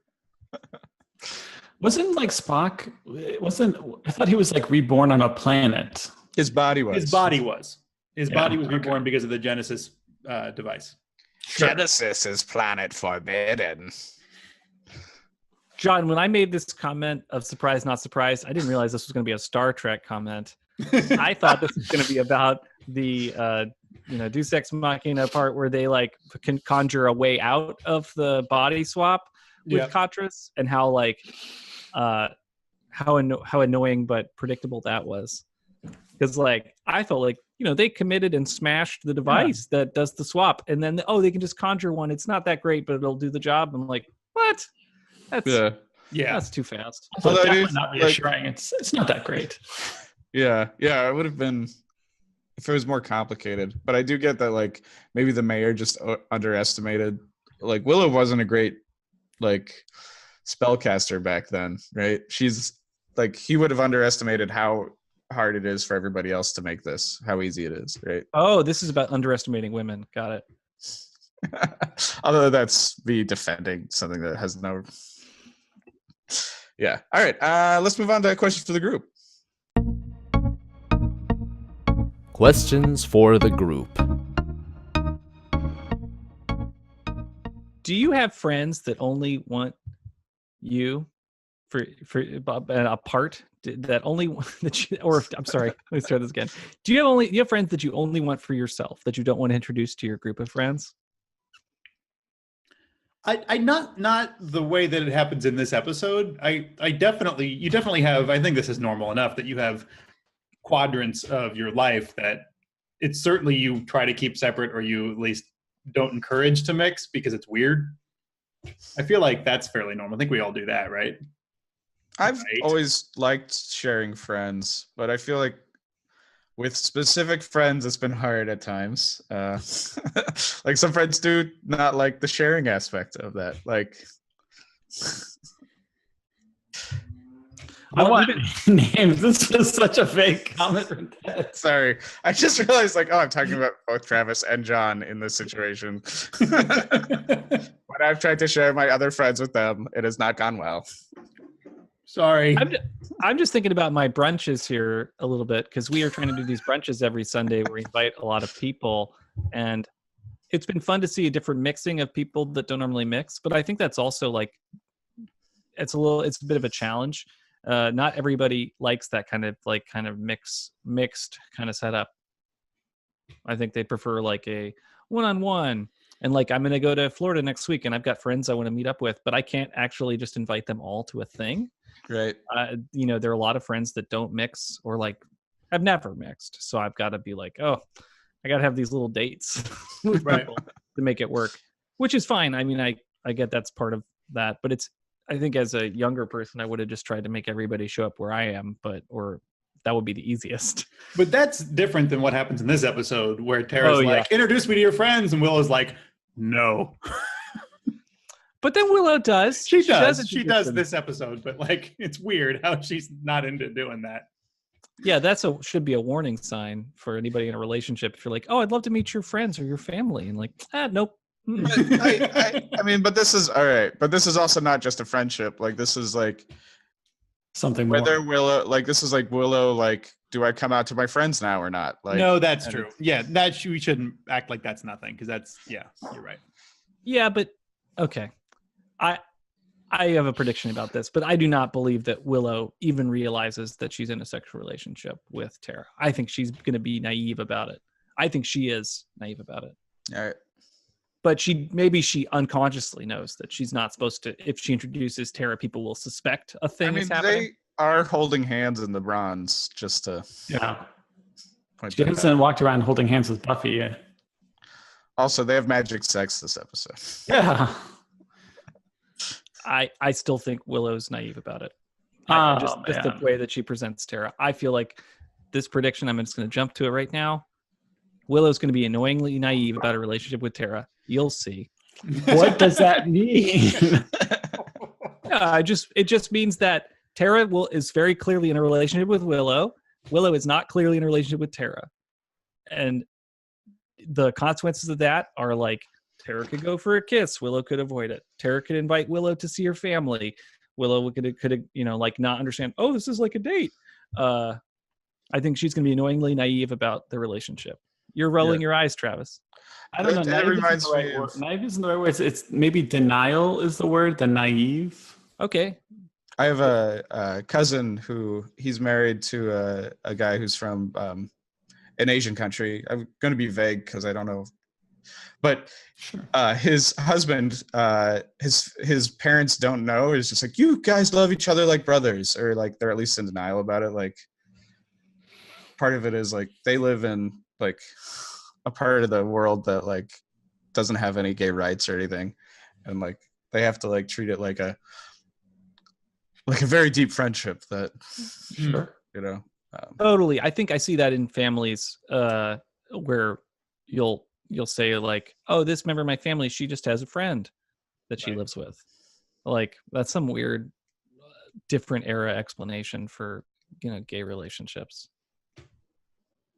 S3: Wasn't like Spock? I thought he was like reborn on a planet.
S2: his body was?
S4: His body was
S3: Yeah,
S4: reborn because of the Genesis device.
S2: Genesis is planet forbidden.
S5: John, when I made this comment of surprise, not surprised, I didn't realize this was going to be a Star Trek comment. I thought this was going to be about the Deus Ex Machina part where they like can conjure a way out of the body swap with Katras, and how like how annoying but predictable that was. Because like I felt like they committed and smashed the device that does the swap, and then they can just conjure one. It's not that great, but it'll do the job. I'm like, what? That's too fast.
S3: So definitely not reassuring. It's not that great.
S2: Yeah, it would have been if it was more complicated. But I do get that like maybe the mayor just underestimated. Like Willow wasn't a great like spellcaster back then, right? She's like he would have underestimated how hard it is for everybody else to make this, how easy it is, right?
S5: Oh, this is about underestimating women. Got it.
S2: Although that's me defending something that has no. Yeah. All right. Let's move on to questions for the group.
S6: Questions for the group.
S5: Do you have friends that only want you for a part that only that you, or I'm sorry, let me start this again. Do you have friends that you only want for yourself, that you don't want to introduce to your group of friends?
S4: I not the way that it happens in this episode. You definitely have, I think this is normal enough that you have quadrants of your life that it's certainly you try to keep separate, or you at least don't encourage to mix because it's weird. I feel like that's fairly normal. I think we all do that, right?
S1: I've
S4: Right.
S1: always liked sharing friends, but I feel like with specific friends, it's been hard at times. Like some friends do not like the sharing aspect of that. Like,
S3: I
S5: Well,
S3: want names. This was such a vague comment from Ted.
S1: sorry, I just realized like, oh, I'm talking about both Travis and John in this situation. When I've tried to share my other friends with them, it has not gone well.
S4: Sorry.
S5: I'm just thinking about my brunches here a little bit because we are trying to do these brunches every Sunday where we invite a lot of people, and it's been fun to see a different mixing of people that don't normally mix. But I think that's also like it's a bit of a challenge. Not everybody likes that kind of mixed kind of setup. I think they prefer like a one-on-one. And like I'm gonna go to Florida next week, and I've got friends I want to meet up with, but I can't actually just invite them all to a thing.
S1: Right.
S5: There are a lot of friends that don't mix or like have never mixed, so I've got to be like, oh, I got to have these little dates with
S4: Right.
S5: people to make it work, which is fine. I mean, I get that's part of that, but I think as a younger person, I would have just tried to make everybody show up where I am, or that would be the easiest.
S4: But that's different than what happens in this episode where Tara's
S5: Oh, yeah.
S4: like, introduce me to your friends, and Willow's like, no.
S5: But then Willow does.
S4: She does
S5: introduce them.
S4: this episode, but like it's weird how she's not into doing that.
S5: Yeah, should be a warning sign for anybody in a relationship. If you're like, oh, I'd love to meet your friends or your family, and like, nope.
S1: I mean, but this is all right. But this is also not just a friendship. Like this is like
S3: Something more.
S1: whether Willow, like this is like Willow, like do I come out to my friends now or not? Like
S4: No, that's true. Yeah, we shouldn't act like that's nothing because that's you're right.
S5: Yeah, but okay. I have a prediction about this, but I do not believe that Willow even realizes that she's in a sexual relationship with Tara. I think she's going to be naive about it. I think she is naive about it.
S1: All right.
S5: But maybe she unconsciously knows that she's not supposed to. If she introduces Tara, people will suspect a thing is happening.
S1: They are holding hands in the bronze, just to
S3: Yeah.
S1: point
S3: She
S1: that out.
S3: hasn't walked around holding hands with Buffy yet.
S1: Also, they have magic sex this episode.
S3: Yeah.
S5: I still think Willow's naive about it.
S3: Oh,
S5: Just the
S3: man.
S5: way that she presents Tara. I feel like this prediction, I'm just going to jump to it right now. Willow's going to be annoyingly naive about a relationship with Tara. You'll see.
S3: What does that mean?
S5: It just means that Tara is very clearly in a relationship with Willow. Willow is not clearly in a relationship with Tara. And the consequences of that are like Tara could go for a kiss. Willow could avoid it. Tara could invite Willow to see her family. Willow could like not understand, oh, this is like a date. I think she's going to be annoyingly naive about the relationship. You're rolling your eyes, Travis.
S3: I don't know.
S1: That reminds me of-
S3: Naive isn't the right word. It's maybe denial is the word. The naive.
S5: Okay.
S1: I have a cousin who he's married to a guy who's from an Asian country. I'm going to be vague because I don't know. But his husband, his parents don't know. It's just like, you guys love each other like brothers, or like they're at least in denial about it. Like part of it is like they live in like a part of the world that like doesn't have any gay rights or anything, and like they have to like treat it like a very deep friendship that
S3: Sure.
S5: Totally. I think I see that in families where you'll say like, oh, this member of my family, she just has a friend that she lives with. Like that's some weird different era explanation for gay relationships.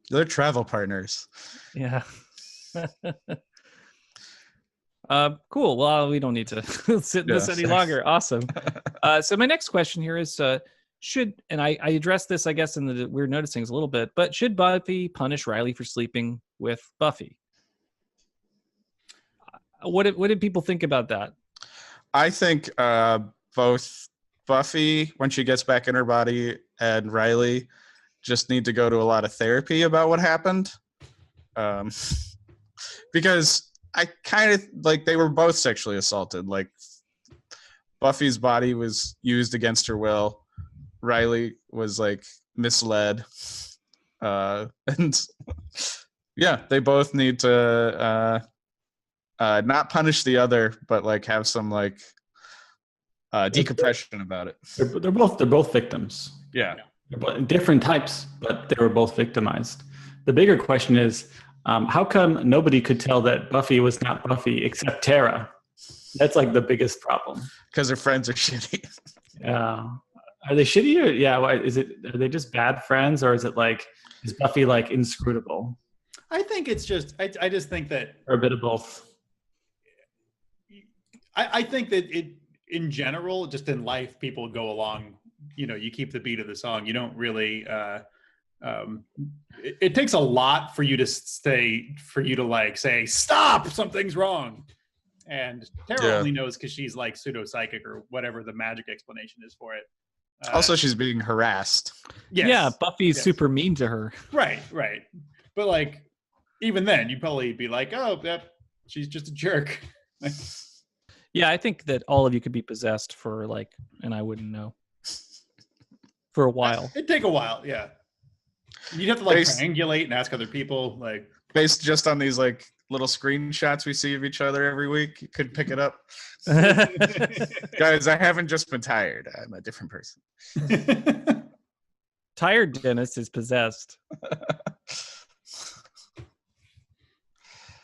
S1: they're travel partners.
S5: Yeah. Cool. Well, we don't need to sit in this any longer. Awesome. So my next question here is, and I addressed this, I guess, in the Weird Noticings a little bit, but should Buffy punish Riley for sleeping with Buffy? What did people think about that?
S1: I think both Buffy, when she gets back in her body, and Riley just need to go to a lot of therapy about what happened. Because I kind of like they were both sexually assaulted. Like Buffy's body was used against her will. Riley was like misled. And yeah, they both need to not punish the other, but like have some like
S2: decompression about it.
S3: They're both victims.
S2: Yeah.
S3: They're both different types, but they were both victimized. The bigger question is, how come nobody could tell that Buffy was not Buffy except Tara? That's like the biggest problem.
S2: Because their friends are shitty.
S3: Yeah. Are they shitty or are they just bad friends, or is Buffy like inscrutable?
S4: I think it's just I just think that,
S3: or a bit of both.
S4: I think that in general, just in life, people go along, you keep the beat of the song. You don't really it takes a lot for you to say stop, something's wrong. And Tara only knows because she's like pseudo-psychic or whatever the magic explanation is for it.
S2: Also, she's being harassed.
S4: Yes.
S5: Yeah, Buffy's super mean to her.
S4: Right. But like, even then, you'd probably be like, oh, she's just a jerk.
S5: Yeah, I think that all of you could be possessed for and I wouldn't know. For a while.
S4: It'd take a while, yeah. You'd have to triangulate and ask other people,
S2: based just on these little screenshots we see of each other every week. You could pick it up. Guys, I haven't just been tired. I'm a different person.
S5: Tired Dennis is possessed.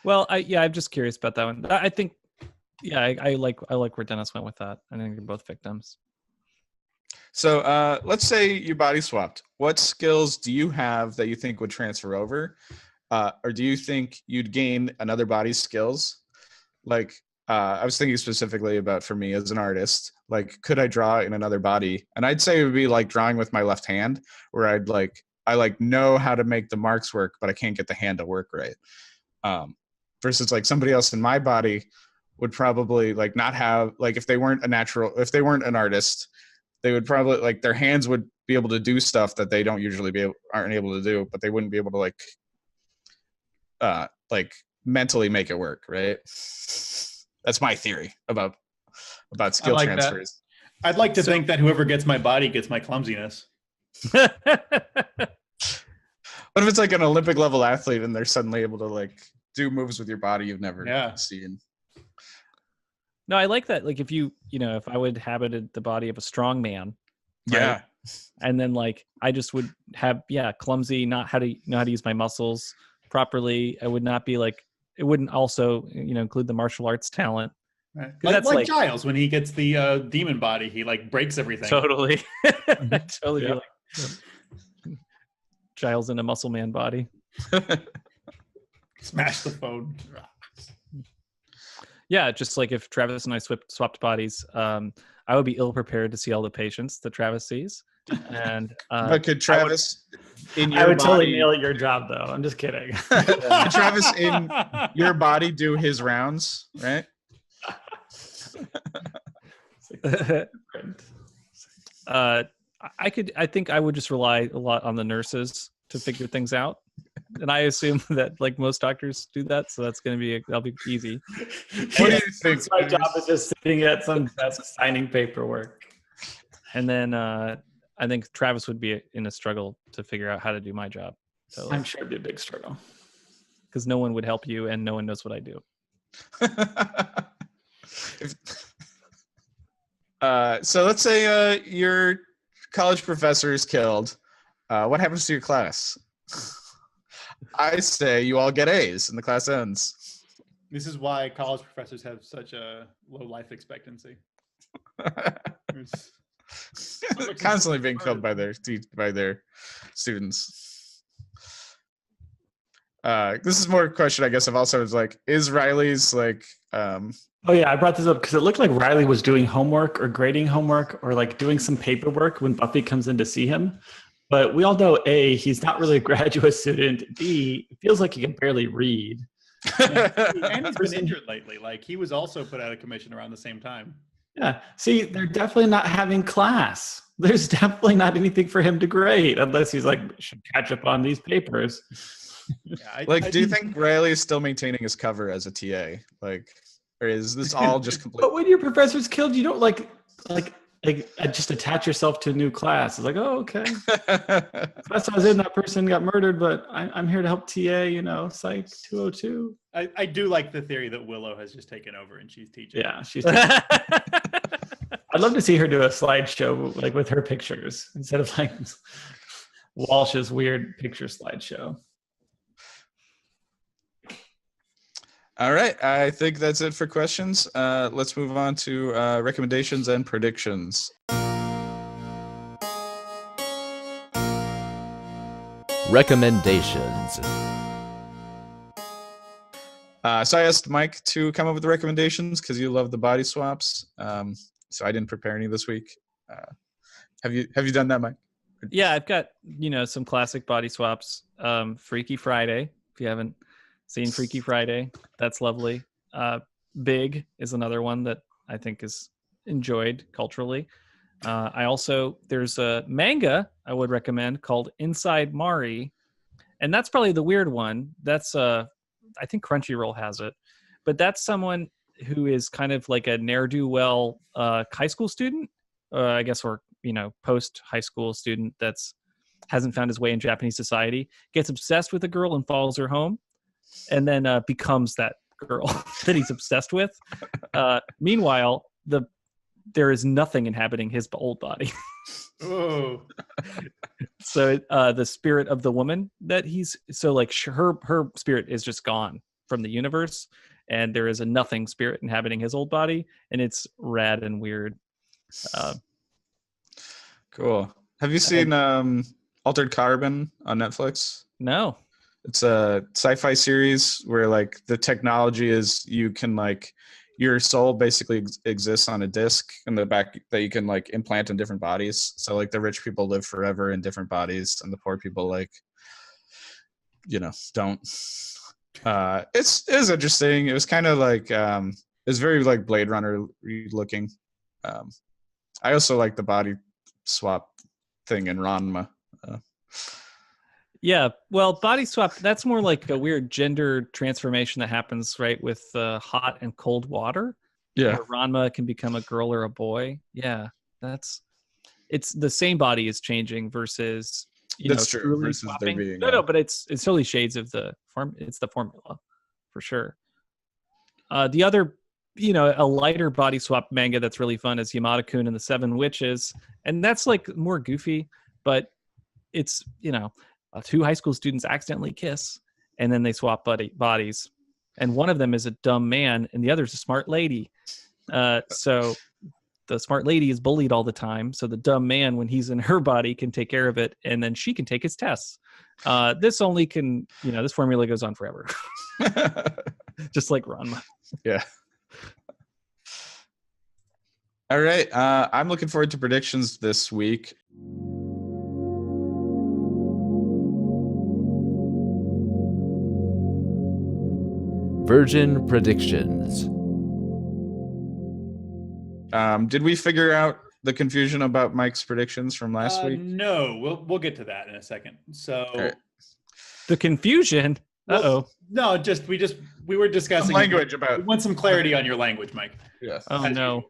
S5: Well, I'm just curious about that one. I think, I like where Dennis went with that. I think they're both victims.
S2: So let's say you body swapped. What skills do you have that you think would transfer over? Or do you think you'd gain another body's skills? I was thinking specifically about, for me as an artist, could I draw in another body? And I'd say it would be like drawing with my left hand, where I know how to make the marks work, but I can't get the hand to work right. Versus somebody else in my body would probably not have, if they weren't an artist, they would probably their hands would be able to do stuff that they don't usually aren't able to do, but they wouldn't be able to mentally make it work, right? That's my theory about skill transfers.
S4: I'd like to think that whoever gets my body gets my clumsiness.
S2: What if it's an Olympic level athlete and they're suddenly able to do moves with your body you've never seen?
S5: No, I like that. If if I would inhabited the body of a strong man, right?
S2: Yeah,
S5: and then I just would have clumsy, not how to know how to use my muscles properly. I would not be it wouldn't also include the martial arts talent.
S4: Right. Like Giles when he gets the demon body, he breaks everything.
S5: Totally, totally. Yeah. Be Giles in a muscle man body.
S4: Smash the phone.
S5: Yeah, just if Travis and I swapped bodies, I would be ill prepared to see all the patients that Travis sees. And
S2: but could Travis
S3: I would totally nail at your job, though. I'm just kidding.
S2: Could Travis in your body do his rounds, right?
S5: I think I would just rely a lot on the nurses to figure things out. And I assume that most doctors do that, so that'll be easy.
S2: What do you think?
S3: My job is just sitting at some desk signing paperwork.
S5: And then I think Travis would be in a struggle to figure out how to do my job. So,
S3: I'm sure it'd be a big struggle.
S5: Because no one would help you and no one knows what I do.
S2: So let's say your college professor is killed. What happens to your class? I say you all get A's and the class ends.
S4: This is why college professors have such a low life expectancy.
S2: Constantly being killed by their students. This is more a question, I guess, of also is Riley's
S3: Oh yeah, I brought this up because it looked like Riley was doing homework or grading homework or doing some paperwork when Buffy comes in to see him. But we all know A, he's not really a graduate student. B, it feels like he can barely read.
S4: And he's been injured lately. He was also put out of commission around the same time.
S3: Yeah. See, they're definitely not having class. There's definitely not anything for him to grade unless he's should catch up on these papers.
S2: Yeah, do you think Riley is still maintaining his cover as a TA? Or is this all just complete?
S3: But when your professor's killed, you don't just attach yourself to a new class. It's oh, okay. Class I was in, that person got murdered, but I'm here to help TA, Psych 202.
S4: I do like the theory that Willow has just taken over and she's teaching.
S3: Yeah, she's teaching. I'd love to see her do a slideshow like with her pictures instead of like Walsh's weird picture slideshow.
S2: All right, I think that's it for questions. Let's move on to recommendations and predictions.
S6: Recommendations.
S2: So I asked Mike to come up with the recommendations because you love the body swaps. So I didn't prepare any this week. Have you done that, Mike?
S5: Yeah, I've got, some classic body swaps. Freaky Friday. If you haven't seen Freaky Friday, that's lovely. Big is another one that I think is enjoyed culturally. There's a manga I would recommend called Inside Mari. And that's probably the weird one. That's I think Crunchyroll has it. But that's someone who is kind of like a ne'er-do-well high school student, I guess, or post-high school student that's hasn't found his way in Japanese society, gets obsessed with a girl and follows her home, and then becomes that girl that he's obsessed with. Meanwhile, there is nothing inhabiting his old body.
S4: Oh.
S5: So the spirit of the woman that her spirit is just gone from the universe, and there is a nothing spirit inhabiting his old body, and it's rad and weird.
S2: Cool. Have you seen Altered Carbon on Netflix?
S5: No.
S2: It's a sci-fi series where like the technology is you can like your soul basically exists on a disc in the back that you can like implant in different bodies. So like the rich people live forever in different bodies and the poor people don't. It was interesting. It was kind of like it was very like Blade Runner looking. I also like the body swap thing in Ranma.
S5: Yeah, well, body swap, that's more like a weird gender transformation that happens, right, with hot and cold water.
S2: Yeah.
S5: Where Ranma can become a girl or a boy. Yeah, it's the same body is changing versus,
S2: that's true,
S5: truly
S2: versus
S5: swapping.
S2: there being
S5: No, but it's totally shades of the form. It's the formula, for sure. The other, a lighter body swap manga that's really fun is Yamada-kun and the Seven Witches. And that's like more goofy, but it's, two high school students accidentally kiss and then they swap bodies. And one of them is a dumb man and the other is a smart lady. So the smart lady is bullied all the time. So the dumb man, when he's in her body, can take care of it. And then she can take his tests. This only can, this formula goes on forever. Just like Ranma.
S2: Yeah. All right. I'm looking forward to predictions this week.
S6: Virgin predictions.
S2: Did we figure out the confusion about Mike's predictions from last week?
S4: No, we'll get to that in a second. So
S2: right.
S5: The confusion.
S4: No, we were discussing
S2: some language about.
S4: We want some clarity on your language, Mike.
S2: Yes.
S5: Oh no.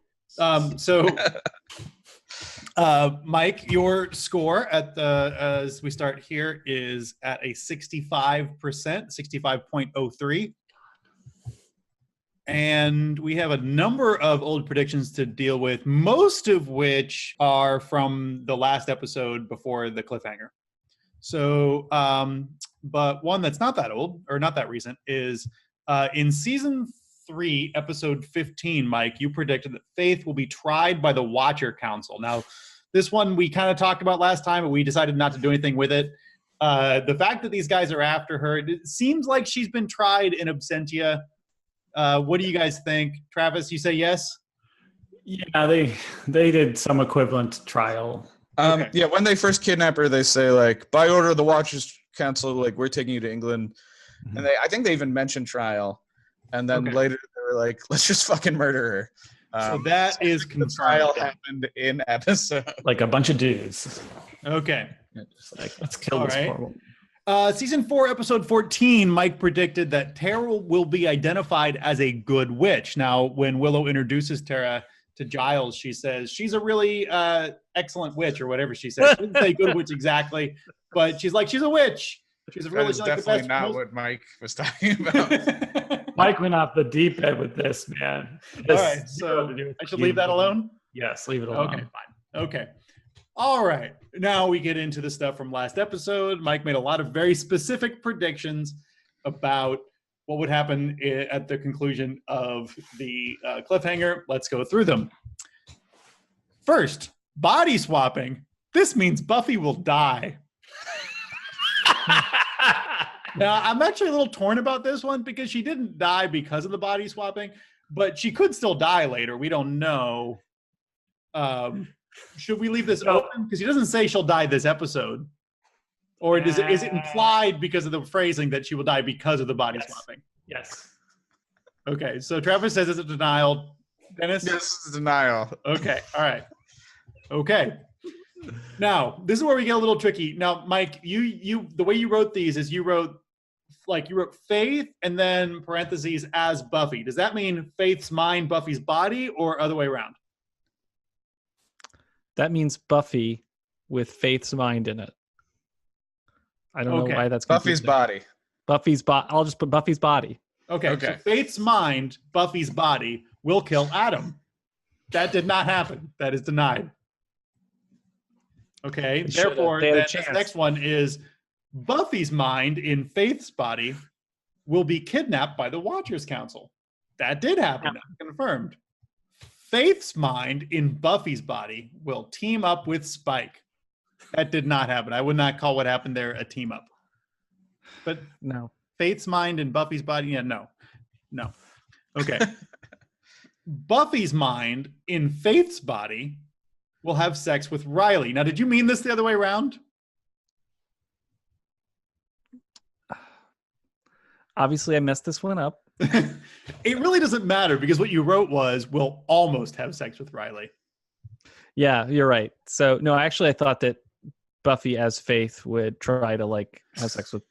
S4: Mike, your score as we start here is at a 65%, 65.03. And we have a number of old predictions to deal with, most of which are from the last episode before the cliffhanger. So, but one that's not that old or not that recent is in season 3, episode 15, Mike, you predicted that Faith will be tried by the Watcher Council. Now, this one we kind of talked about last time, but we decided not to do anything with it. The fact that these guys are after her, it seems like she's been tried in absentia. What do you guys think? Travis, you say yes?
S3: Yeah, they did some equivalent trial.
S2: Okay. Yeah, when they first kidnap her, they say like, by order of the Watchers Council, like we're taking you to England, and I think they even mentioned trial, and then later they were like, let's just fucking murder her.
S4: So that is
S2: the trial happened in episode.
S3: Like a bunch of dudes.
S4: Okay.
S3: Just like, let's kill this poor woman.
S4: Season 4, episode 14, Mike predicted that Tara will be identified as a good witch. Now, when Willow introduces Tara to Giles, she says she's a really excellent witch, or whatever she says. She didn't say good witch exactly, but she's like, she's a witch. She's a really
S2: That is definitely not what Mike was talking about.
S3: Mike went off the deep end with this, man.
S4: All right, so I should leave that alone?
S3: Yes, leave it alone.
S4: Okay, fine. Okay. All right. Now we get into the stuff from last episode. Mike made a lot of very specific predictions about what would happen at the conclusion of the cliffhanger. Let's go through them. First, body swapping. This means Buffy will die. Now, I'm actually a little torn about this one because she didn't die because of the body swapping, but she could still die later. We don't know. Should we leave this open? Because he doesn't say she'll die this episode. Or is it implied because of the phrasing that she will die because of the body swapping?
S3: Yes.
S4: Okay, so Travis says it's a denial. Dennis?
S2: Yes, it's denial.
S4: Okay, all right. Okay. Now, this is where we get a little tricky. Now, Mike, you the way you wrote these is you wrote Faith and then parentheses as Buffy. Does that mean Faith's mind, Buffy's body, or other way around?
S5: That means Buffy with Faith's mind in it. I don't know why that's
S2: Buffy's
S5: confusing.
S2: body.
S5: Buffy's body. I'll just put Buffy's body.
S4: Okay. So Faith's mind, Buffy's body, will kill Adam. That did not happen. That is denied. Okay. Therefore, then this next one is Buffy's mind in Faith's body will be kidnapped by the Watchers Council. That did happen. Confirmed. Faith's mind in Buffy's body will team up with Spike. That did not happen. I would not call what happened there a team up. But
S5: no.
S4: Faith's mind in Buffy's body? Yeah, no. Okay. Buffy's mind in Faith's body will have sex with Riley. Now, did you mean this the other way around?
S5: Obviously, I messed this one up.
S4: It really doesn't matter because what you wrote was will almost have sex with Riley.
S5: Yeah, you're right. So, no, actually, I thought that Buffy as Faith would try to have sex with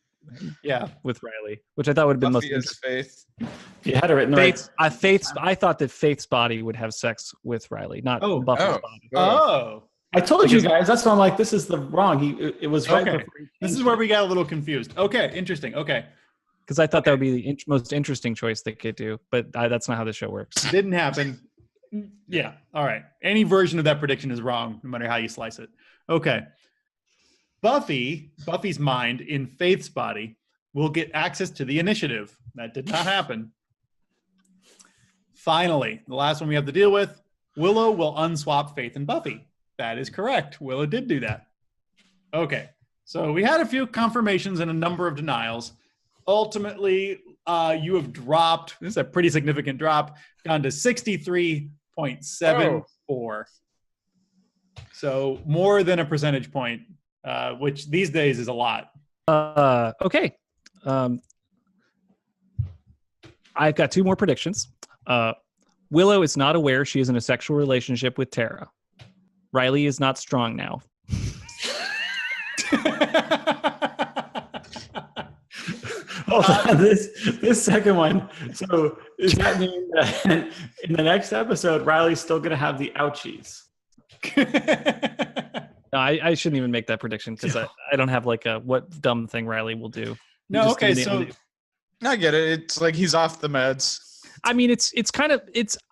S5: Riley, which I thought would have been
S2: Buffy
S5: most
S2: as Faith.
S3: You had it written right.
S5: I thought that Faith's body would have sex with Riley, not Buffy's body.
S4: Oh.
S3: I told you guys. That's why I'm like, this is the wrong. It was right.
S4: Okay. This is where we got a little confused. Okay, interesting. Okay.
S5: Because I thought that would be the most interesting choice they could do, but that's not how the show works.
S4: Didn't happen. Yeah. All right. Any version of that prediction is wrong, no matter how you slice it. Okay. Buffy's mind in Faith's body will get access to the initiative. That did not happen. Finally, the last one we have to deal with, Willow will unswap Faith and Buffy. That is correct. Willow did do that. Okay. So we had a few confirmations and a number of denials. Ultimately, you have dropped, this is a pretty significant drop, down to 63.74. So more than a percentage point, which these days is a lot.
S5: Okay. I've got two more predictions. Willow is not aware she is in a sexual relationship with Tara. Riley is not strong now.
S3: Hold on, this second one. So does that mean that in the next episode, Riley's still going to have the ouchies?
S5: No, I shouldn't even make that prediction because I don't have what dumb thing Riley will do.
S4: No, okay, so
S2: I get it. It's like he's off the meds.
S5: I mean, it's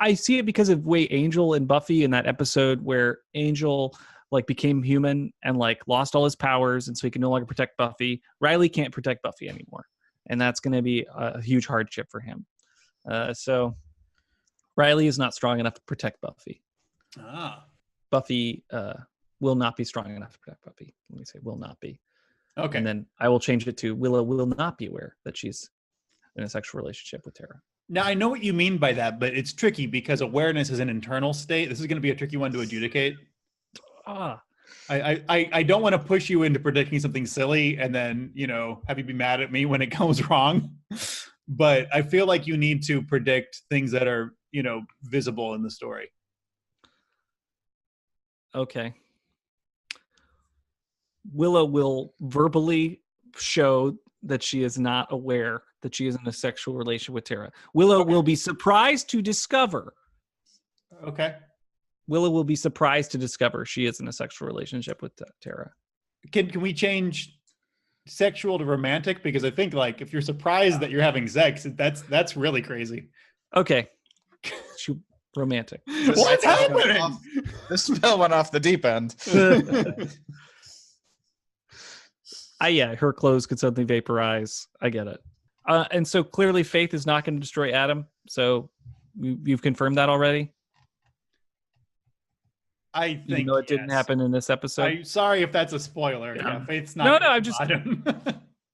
S5: I see it because of way Angel and Buffy in that episode where Angel became human and lost all his powers, and so he can no longer protect Buffy. Riley can't protect Buffy anymore, and that's going to be a huge hardship for him. So Riley is not strong enough to protect Buffy. Buffy will not be strong enough to protect Buffy. Let me say will not be.
S4: Okay.
S5: And then I will change it to Willow will not be aware that she's in a sexual relationship with Tara.
S4: Now, I know what you mean by that, but it's tricky because awareness is an internal state. This is going to be a tricky one to adjudicate. I don't want to push you into predicting something silly and then, have you be mad at me when it goes wrong. But I feel like you need to predict things that are, visible in the story.
S5: Okay. Willow will verbally show that she is not aware that she is in a sexual relationship with Tara. Willow will be surprised to discover.
S4: Okay.
S5: Willow will be surprised to discover she is in a sexual relationship with Tara.
S4: Can we change sexual to romantic? Because I think if you're surprised that you're having sex, that's really crazy.
S5: Okay. romantic.
S4: What's happening?
S2: This spell went off the deep end.
S5: Yeah, her clothes could suddenly vaporize. I get it. And so clearly Faith is not going to destroy Adam. So you've confirmed that already?
S4: I think
S5: Even though it didn't happen in this episode?
S4: I'm sorry if that's a spoiler. Yeah, Faith's not.
S5: No, I'm just...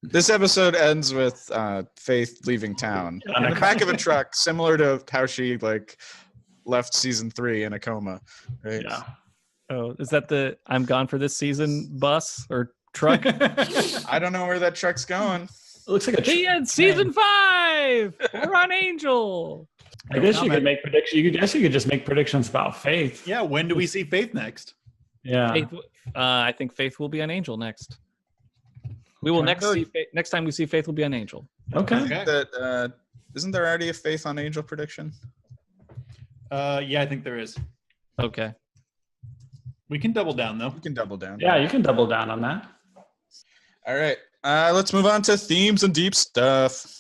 S2: This episode ends with Faith leaving town in the back of a truck, similar to how she left season 3 in a coma. Right?
S3: Yeah.
S5: Oh, is that the I'm gone for this season bus or truck?
S2: I don't know where that truck's going.
S3: It looks like a
S5: The end, season 5. We're on Angel.
S3: I guess you could make predictions. You could just make predictions about Faith.
S4: Yeah, when do we see Faith next?
S3: Yeah.
S5: Faith, I think Faith will be on Angel next. We will next time we see Faith will be on Angel.
S3: Okay.
S2: That isn't there already a Faith on Angel prediction?
S4: Yeah, I think there is.
S5: Okay.
S4: We can double down though.
S2: You can double down.
S3: Yeah, you can double down on that.
S2: All right. Let's move on to themes and deep stuff.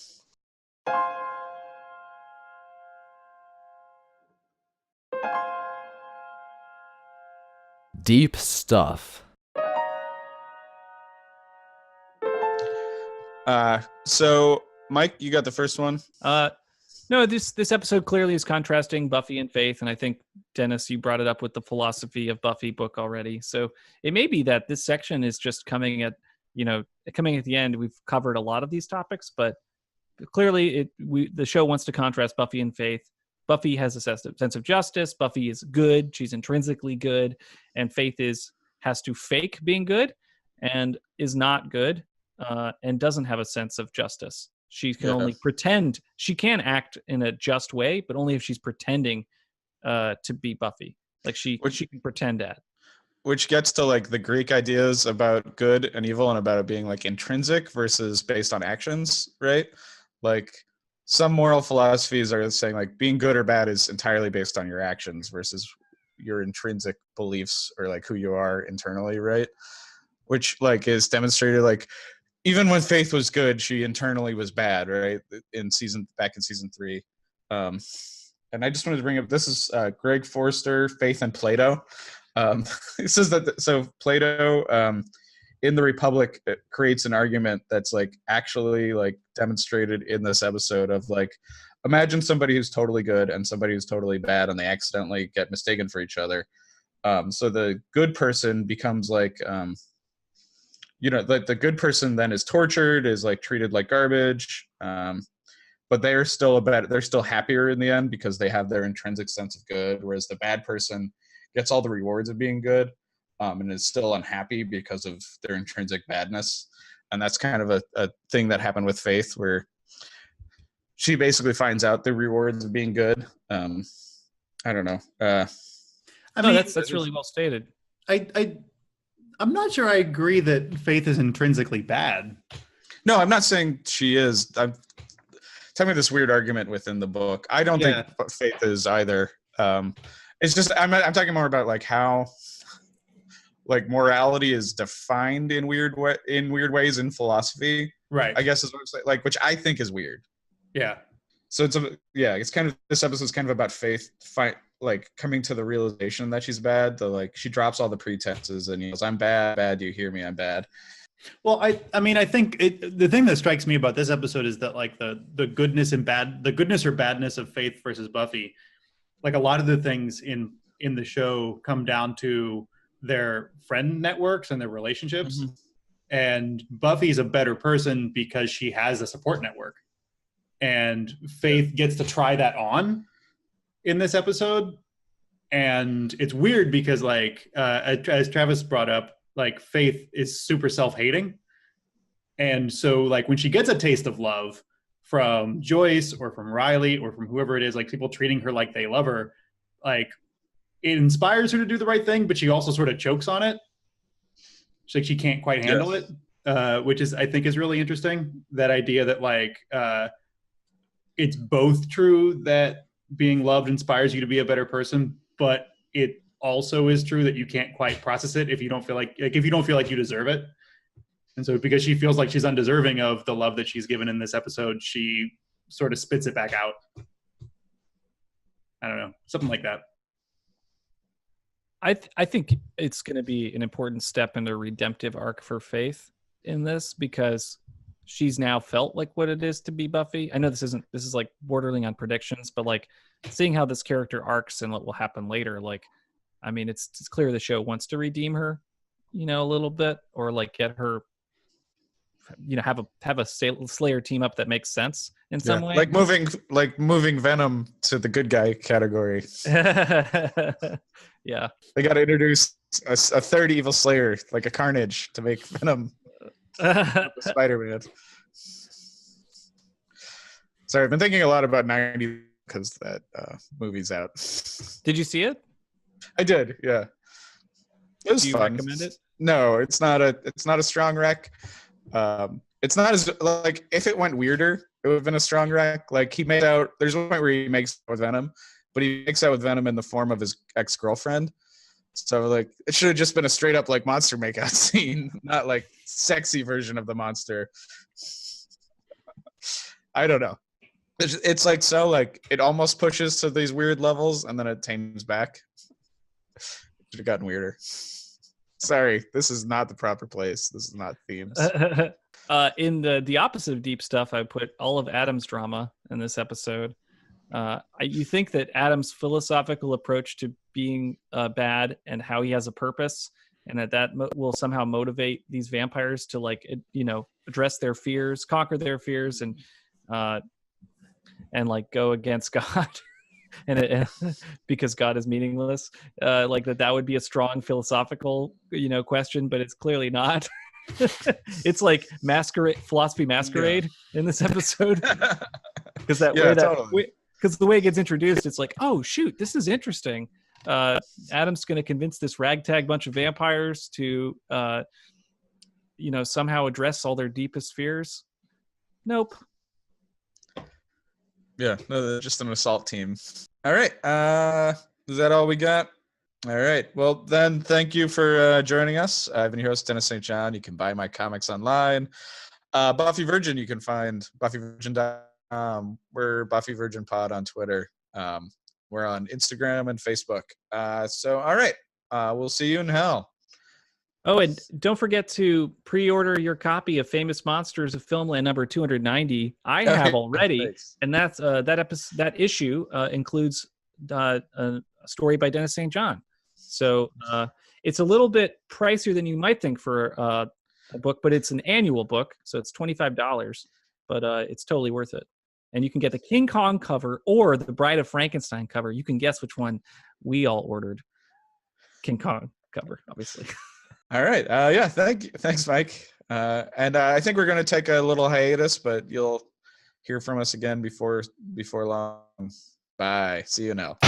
S6: Deep stuff.
S2: So Mike, you got the first one.
S5: No, this episode clearly is contrasting Buffy and Faith, and I think Dennis, you brought it up with the philosophy of Buffy book already. So it may be that this section is just coming at the end. We've covered a lot of these topics, but clearly the show wants to contrast Buffy and Faith. Buffy has a sense of justice. Buffy is good; she's intrinsically good, and Faith has to fake being good and is not good, and doesn't have a sense of justice. She can only pretend. She can act in a just way, but only if she's pretending to be Buffy. She can pretend at.
S2: Which gets to the Greek ideas about good and evil and about it being intrinsic versus based on actions, right? Some moral philosophies are saying being good or bad is entirely based on your actions versus your intrinsic beliefs or who you are internally, right? Which is demonstrated even when Faith was good, she internally was bad, right? Back in season 3. And I just wanted to bring up, this is Greg Forster, Faith and Plato. It says that, Plato in the Republic creates an argument that's actually demonstrated in this episode of imagine somebody who's totally good and somebody who's totally bad and they accidentally get mistaken for each other. So the good person becomes the good person then is tortured, is treated like garbage, but they're still happier in the end because they have their intrinsic sense of good, whereas the bad person gets all the rewards of being good, and is still unhappy because of their intrinsic badness. And that's kind of a thing that happened with Faith, where she basically finds out the rewards of being good. I don't know.
S5: That's really well stated.
S4: I'm not sure I agree that Faith is intrinsically bad.
S2: No, I'm not saying she is. I'm telling me this weird argument within the book. I don't think Faith is either. It's just I'm talking more about how morality is defined in weird ways in philosophy.
S4: Right.
S2: I guess is what I'm saying. Which I think is weird. Yeah. So it's kind of, this episode's kind of about Faith coming to the realization that she's bad. She drops all the pretenses and yells, "I'm bad. Do you hear me? I'm bad."
S4: Well, I think the thing that strikes me about this episode is that the goodness or badness of Faith versus Buffy, a lot of the things in the show come down to their friend networks and their relationships. Mm-hmm. And Buffy's a better person because she has a support network. And Faith gets to try that on in this episode. And it's weird because as Travis brought up, Faith is super self-hating. And so when she gets a taste of love from Joyce or from Riley or from whoever it is, people treating her like they love her, it inspires her to do the right thing, but she also sort of chokes on it. She can't quite handle it, which I think is really interesting. That idea that it's both true that being loved inspires you to be a better person, but it also is true that you can't quite process it if you don't feel like you deserve it. And so because she feels like she's undeserving of the love that she's given in this episode, she sort of spits it back out. I don't know, something like that.
S5: I think it's going to be an important step in a redemptive arc for Faith in this, because she's now felt like what it is to be Buffy. I know this is like bordering on predictions, but like seeing how this character arcs and what will happen later, like, I mean, it's clear the show wants to redeem her, you know, a little bit, or like get her, you know, have a Slayer team up that makes sense in some way.
S2: Like moving Venom to the good guy category.
S5: Yeah.
S2: They got to introduce a third evil Slayer, like a Carnage, to make Venom Spider-Man. Sorry, I've been thinking a lot about 90 because that movie's out.
S5: Did you see it?
S2: I did, yeah. It was
S5: Do you
S2: fun.
S5: recommend it?
S2: No, it's not a strong rec. It's not as like, if it went weirder, it would have been a strong rec. Like there's one point where he makes out with Venom, but he makes out with Venom in the form of his ex-girlfriend. So like it should have just been a straight up like monster makeout scene, not like sexy version of the monster. I don't know. It's like, so like it almost pushes to these weird levels and then it tames back. It should have gotten weirder. Sorry, this is not the proper place. This is not themes.
S5: In the opposite of deep stuff, I put all of Adam's drama in this episode. You think that Adam's philosophical approach to being bad and how he has a purpose, and that will somehow motivate these vampires to, like, you know, address their fears, conquer their fears, and like go against God. and because God is meaningless, like that would be a strong philosophical, you know, question, but it's clearly not. It's like philosophy masquerade in this episode, because because the way it gets introduced, it's like, oh shoot, this is interesting. Adam's going to convince this ragtag bunch of vampires to, you know, somehow address all their deepest fears. Nope.
S2: Yeah, no, they're just an assault team. All right. Is that all we got? All right. Well, then, thank you for joining us. I've been your host, Dennis St. John. You can buy my comics online. Buffy Virgin, you can find BuffyVirgin.com. We're Buffy Virgin Pod on Twitter. We're on Instagram and Facebook. So, all right. We'll see you in hell.
S5: Oh, and don't forget to pre-order your copy of Famous Monsters of Filmland number 290. I have already,
S2: Thanks.
S5: and that's that issue includes a story by Dennis St. John. So it's a little bit pricier than you might think for a book, but it's an annual book, so it's $25. But it's totally worth it. And you can get the King Kong cover or the Bride of Frankenstein cover. You can guess which one we all ordered. King Kong cover, obviously.
S2: All right. Yeah. Thanks, Mike. And I think we're going to take a little hiatus, but you'll hear from us again before long. Bye. See you now.